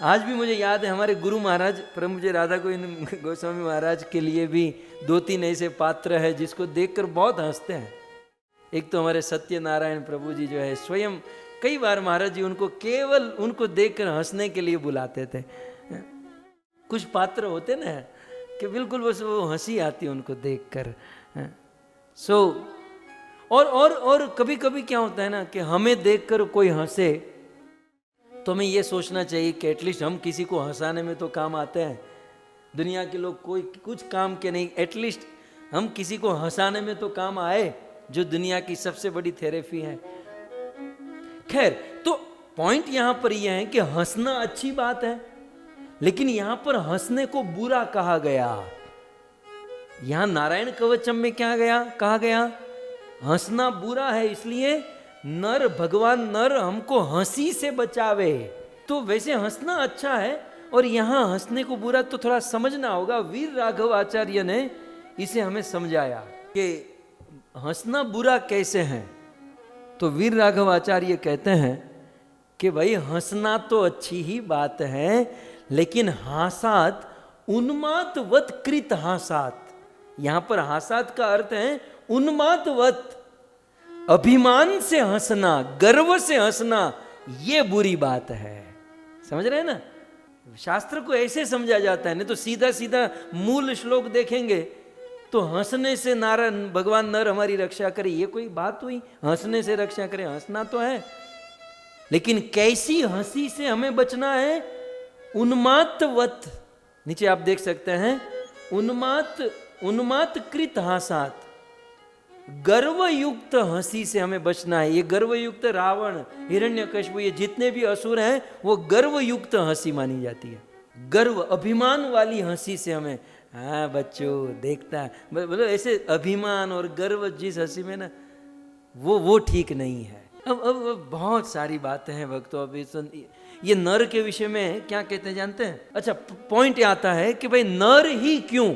आज भी मुझे याद है, हमारे गुरु महाराज परम पूज्य राधा गोस्वामी महाराज के लिए भी 2-3 ऐसे पात्र है जिसको देखकर बहुत हंसते हैं। एक तो हमारे सत्यनारायण प्रभु जी जो है, स्वयं कई बार महाराज जी उनको केवल उनको देखकर हंसने के लिए बुलाते थे। कुछ पात्र होते ना कि बिल्कुल बस वो हंसी आती उनको देखकर। और कभी कभी क्या होता है ना कि हमें देखकर कोई हंसे तो हमें ये सोचना चाहिए कि एटलीस्ट हम किसी को हंसाने में तो काम आते हैं। दुनिया के लोग कोई कुछ काम के नहीं, एटलीस्ट हम किसी को हंसाने में तो काम आए, जो दुनिया की सबसे बड़ी थेरेपी है। खैर, तो पॉइंट यहां पर यह है कि हंसना अच्छी बात है, लेकिन यहां पर हंसने को बुरा कहा गया। यहां नारायण कवचम में क्या कहा गया? हंसना बुरा है, इसलिए नर, भगवान नर हमको हंसी से बचावे। तो वैसे हंसना अच्छा है, और यहां हंसने को बुरा, तो थोड़ा समझना होगा। वीर राघव आचार्य ने इसे हमें समझाया कि हंसना बुरा कैसे है। तो वीर राघव आचार्य कहते हैं कि भाई हंसना तो अच्छी ही बात है, लेकिन हासात उन्मादवत कृत हासात। यहां पर हासात का अर्थ है उन्मादवत, अभिमान से हंसना, गर्व से हंसना, ये बुरी बात है। समझ रहे हैं ना? शास्त्र को ऐसे समझा जाता है, नहीं तो सीधा सीधा मूल श्लोक देखेंगे तो हंसने से नारायण भगवान नर हमारी रक्षा करे, ये कोई बात हुई? हंसने से रक्षा करे, हंसना तो है, लेकिन कैसी हंसी से हमें बचना है? उन्मादवत, नीचे आप देख सकते हैं, उन्माद कृत हासात। गर्वयुक्त हंसी से हमें बचना है। ये गर्वयुक्त रावण, हिरण्यकशिपु, ये जितने भी असुर हैं वो गर्वयुक्त हंसी मानी जाती है। गर्व, अभिमान वाली हंसी से हमें, हाँ बच्चों देखता है, मतलब ऐसे अभिमान और गर्व जिस हंसी में ना, वो ठीक नहीं है। अब बहुत सारी बातें हैं भक्तों। अब ये नर के विषय में क्या कहते हैं जानते हैं? अच्छा, पॉइंट आता है कि भाई नर ही क्यों?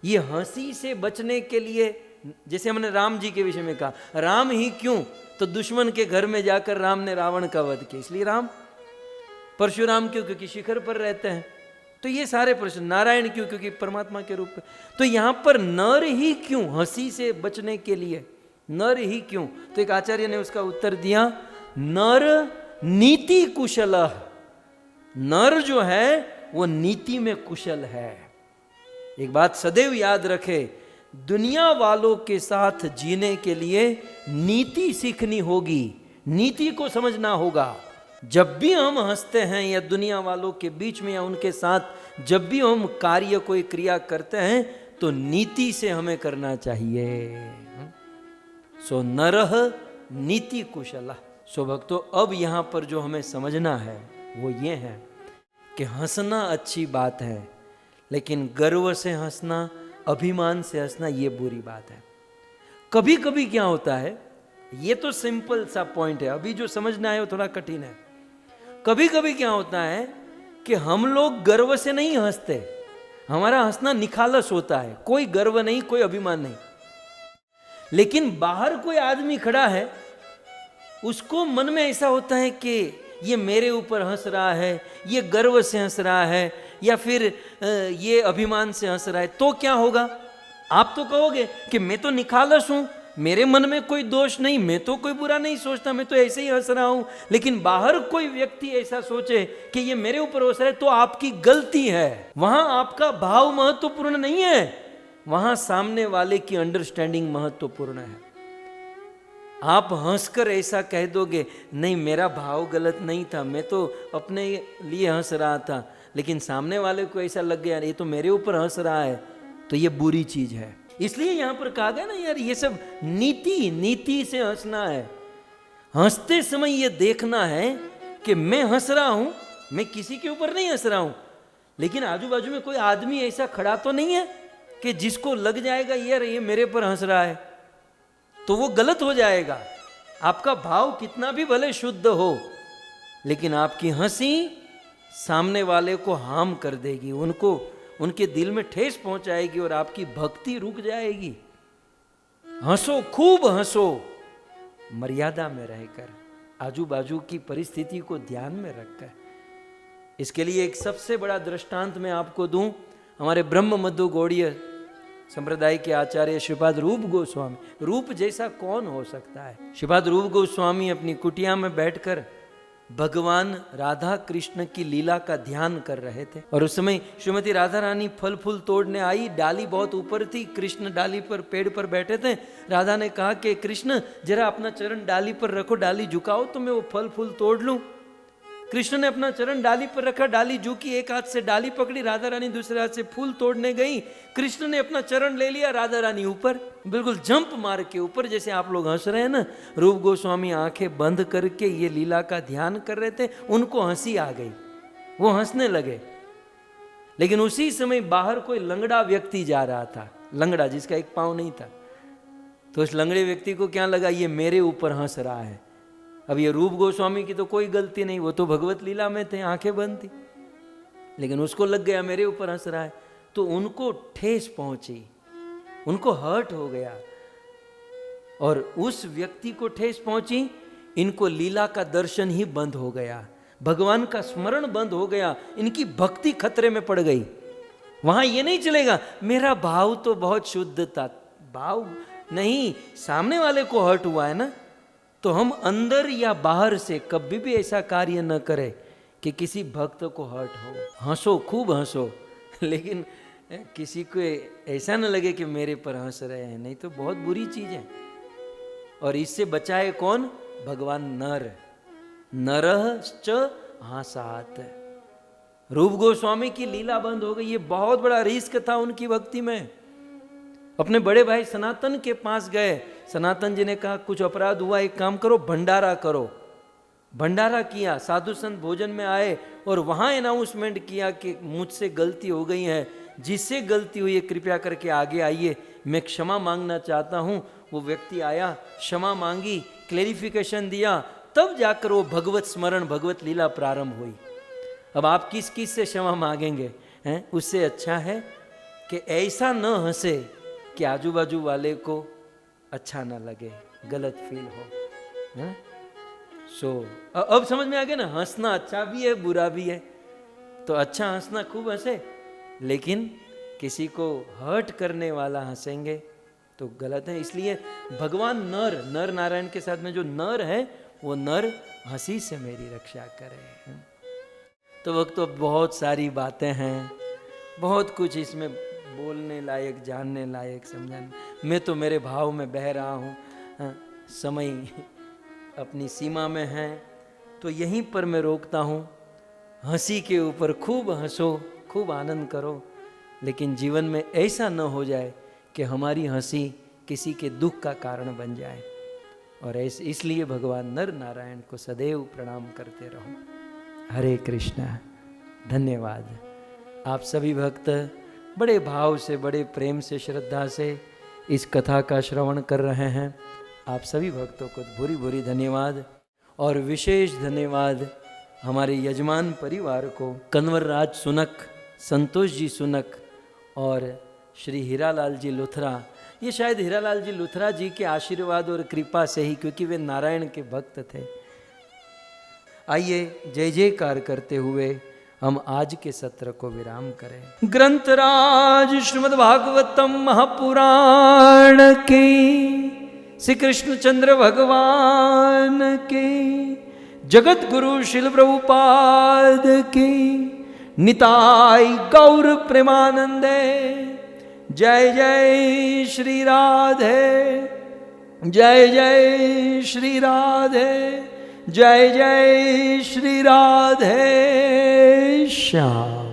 ये हंसी से बचने के लिए, जैसे हमने राम जी के विषय में कहा, राम ही क्यों? तो दुश्मन के घर में जाकर राम ने रावण का वध किया, इसलिए राम। परशुराम क्यों? क्योंकि शिखर पर रहते हैं। तो ये सारे प्रश्न। नारायण क्यों? क्योंकि परमात्मा के रूप में। तो यहां पर नर ही क्यों? हंसी से बचने के लिए नर ही क्यों? तो एक आचार्य ने उसका उत्तर दिया, नर नीति कुशल। नर जो है वो नीति में कुशल है। एक बात सदैव याद रखे, दुनिया वालों के साथ जीने के लिए नीति सीखनी होगी, नीति को समझना होगा। जब भी हम हंसते हैं या दुनिया वालों के बीच में या उनके साथ जब भी हम कार्य कोई क्रिया करते हैं तो नीति से हमें करना चाहिए। सो नरह नीति कुशल। सो भक्तों, अब यहां पर जो हमें समझना है वो ये है कि हंसना अच्छी बात है, लेकिन गर्व से हंसना, अभिमान से हंसना, ये बुरी बात है। कभी कभी क्या होता है, ये तो सिंपल सा पॉइंट है, अभी जो समझना है वो थोड़ा कठिन है। कभी कभी क्या होता है कि हम लोग गर्व से नहीं हंसते, हमारा हंसना निखालस होता है, कोई गर्व नहीं, कोई अभिमान नहीं। लेकिन बाहर कोई आदमी खड़ा है, उसको मन में ऐसा होता है कि ये मेरे ऊपर हंस रहा है, ये गर्व से हंस रहा है, या फिर ये अभिमान से हंस रहा है। तो क्या होगा? आप तो कहोगे कि मैं तो निखालस हूं, मेरे मन में कोई दोष नहीं, मैं तो कोई बुरा नहीं सोचता, मैं तो ऐसे ही हंस रहा हूं। लेकिन बाहर कोई व्यक्ति ऐसा सोचे कि ये मेरे ऊपर हंस रहा है, तो आपकी गलती है। वहां आपका भाव महत्वपूर्ण नहीं है, वहां सामने वाले की अंडरस्टैंडिंग महत्वपूर्ण है। आप हंसकर ऐसा कह दोगे, नहीं मेरा भाव गलत नहीं था, मैं तो अपने लिए हंस रहा था, लेकिन सामने वाले को ऐसा लग गया ये तो मेरे ऊपर हंस रहा है, तो ये बुरी चीज है। इसलिए यहां पर कहा गया ना यार, ये सब नीति से हंसना है। हंसते समय ये देखना है कि मैं हंस रहा हूं, मैं किसी के ऊपर नहीं हंस रहा हूं, लेकिन आजू बाजू में कोई आदमी ऐसा खड़ा तो नहीं है कि जिसको लग जाएगा यार ये मेरे पर हंस रहा है, तो वो गलत हो जाएगा। आपका भाव कितना भी भले शुद्ध हो, लेकिन आपकी हंसी सामने वाले को हार्म कर देगी, उनको उनके दिल में ठेस पहुंचाएगी और आपकी भक्ति रुक जाएगी। हंसो, खूब हंसो, मर्यादा में रहकर, आजू बाजू की परिस्थिति को ध्यान में रखकर। इसके लिए एक सबसे बड़ा दृष्टांत मैं आपको दूं, हमारे ब्रह्म मध्य गौड़ीय संप्रदाय के आचार्य श्रीपाद रूप गोस्वामी। रूप जैसा कौन हो सकता है? श्रीपाद रूप गोस्वामी अपनी कुटिया में बैठकर भगवान राधा कृष्ण की लीला का ध्यान कर रहे थे, और उस समय श्रीमती राधा रानी फल फूल तोड़ने आई। डाली बहुत ऊपर थी, कृष्ण डाली पर, पेड़ पर बैठे थे। राधा ने कहा कि कृष्ण जरा अपना चरण डाली पर रखो, डाली झुकाओ तो मैं वो फल फूल तोड़ लूं। कृष्ण ने अपना चरण डाली पर रखा, डाली झुकी, एक हाथ से डाली पकड़ी, राधा रानी दूसरे हाथ से फूल तोड़ने गई। कृष्ण ने अपना चरण ले लिया, राधा रानी ऊपर, बिल्कुल जंप मार के ऊपर, जैसे आप लोग हंस रहे हैं ना। रूप गोस्वामी आंखें बंद करके ये लीला का ध्यान कर रहे थे, उनको हंसी आ गई, वो हंसने लगे। लेकिन उसी समय बाहर कोई लंगड़ा व्यक्ति जा रहा था, लंगड़ा जिसका एक पांव नहीं था। तो उस लंगड़े व्यक्ति को क्या लगा, ये मेरे ऊपर हंस रहा है। अब ये रूप गोस्वामी की तो कोई गलती नहीं, वो तो भगवत लीला में थे, आंखें बंद थी, लेकिन उसको लग गया मेरे ऊपर हंस रहा है। तो उनको ठेस पहुंची, उनको हर्ट हो गया, और उस व्यक्ति को ठेस पहुंची, इनको लीला का दर्शन ही बंद हो गया, भगवान का स्मरण बंद हो गया, इनकी भक्ति खतरे में पड़ गई। वहां ये नहीं चलेगा मेरा भाव तो बहुत शुद्ध था, भाव नहीं, सामने वाले को हर्ट हुआ है ना। तो हम अंदर या बाहर से कभी भी ऐसा कार्य न करें कि किसी भक्त को हर्ट हो। हंसो, खूब हंसो, लेकिन किसी को ऐसा न लगे कि मेरे पर हंस रहे हैं, नहीं तो बहुत बुरी चीज है। और इससे बचाए कौन? भगवान नर, नरश्च हासात। रूप गोस्वामी की लीला बंद हो गई, ये बहुत बड़ा रिस्क था उनकी भक्ति में। अपने बड़े भाई सनातन के पास गए। सनातन जी ने कहा कुछ अपराध हुआ, एक काम करो, भंडारा करो। भंडारा किया, साधु संत भोजन में आए और वहां अनाउंसमेंट किया कि मुझसे गलती हो गई है, जिससे गलती हुई है कृपया करके आगे आइए, मैं क्षमा मांगना चाहता हूं। वो व्यक्ति आया, क्षमा मांगी, क्लेरिफिकेशन दिया, तब जाकर वो भगवत स्मरण, भगवत लीला प्रारंभ हुई। अब आप किस किस से क्षमा मांगेंगे हैं? उससे अच्छा है कि ऐसा न हंसे कि आजू बाजू वाले को अच्छा ना लगे, गलत फील हो, हैं? अब समझ में आ गया ना, हंसना अच्छा भी है बुरा भी है। तो अच्छा हंसना, खूब हंसे, लेकिन किसी को हर्ट करने वाला हंसेंगे तो गलत है। इसलिए भगवान नर नारायण के साथ में जो नर है, वो नर हंसी से मेरी रक्षा करे। तो वक्त तो बहुत सारी बातें हैं, बहुत कुछ इसमें बोलने लायक, जानने लायक, समझाने। मैं तो मेरे भाव में बह रहा हूँ, समय अपनी सीमा में है, तो यहीं पर मैं रोकता हूँ। हंसी के ऊपर खूब हंसो, खूब आनंद करो, लेकिन जीवन में ऐसा न हो जाए कि हमारी हंसी किसी के दुख का कारण बन जाए। और इसलिए भगवान नर नारायण को सदैव प्रणाम करते रहो। हरे कृष्णा। धन्यवाद। आप सभी भक्त बड़े भाव से, बड़े प्रेम से, श्रद्धा से इस कथा का श्रवण कर रहे हैं। आप सभी भक्तों को भूरी भूरी धन्यवाद। और विशेष धन्यवाद हमारे यजमान परिवार को, कन्वर राज सुनक, संतोष जी सुनक और श्री हीरालाल जी लुथरा। ये शायद हीरालाल जी लुथरा जी के आशीर्वाद और कृपा से ही, क्योंकि वे नारायण के भक्त थे। आइए जय जयकार करते हुए हम आज के सत्र को विराम करें। ग्रंथराज श्रीमद् भागवतम महापुराण की, श्री कृष्णचंद्र भगवान की, जगत गुरु शिल प्रभुपाद की, निताय गौर प्रेमानंदे। जय जय श्री राधे, जय जय श्री राधे, जय जय श्री राधे श्याम।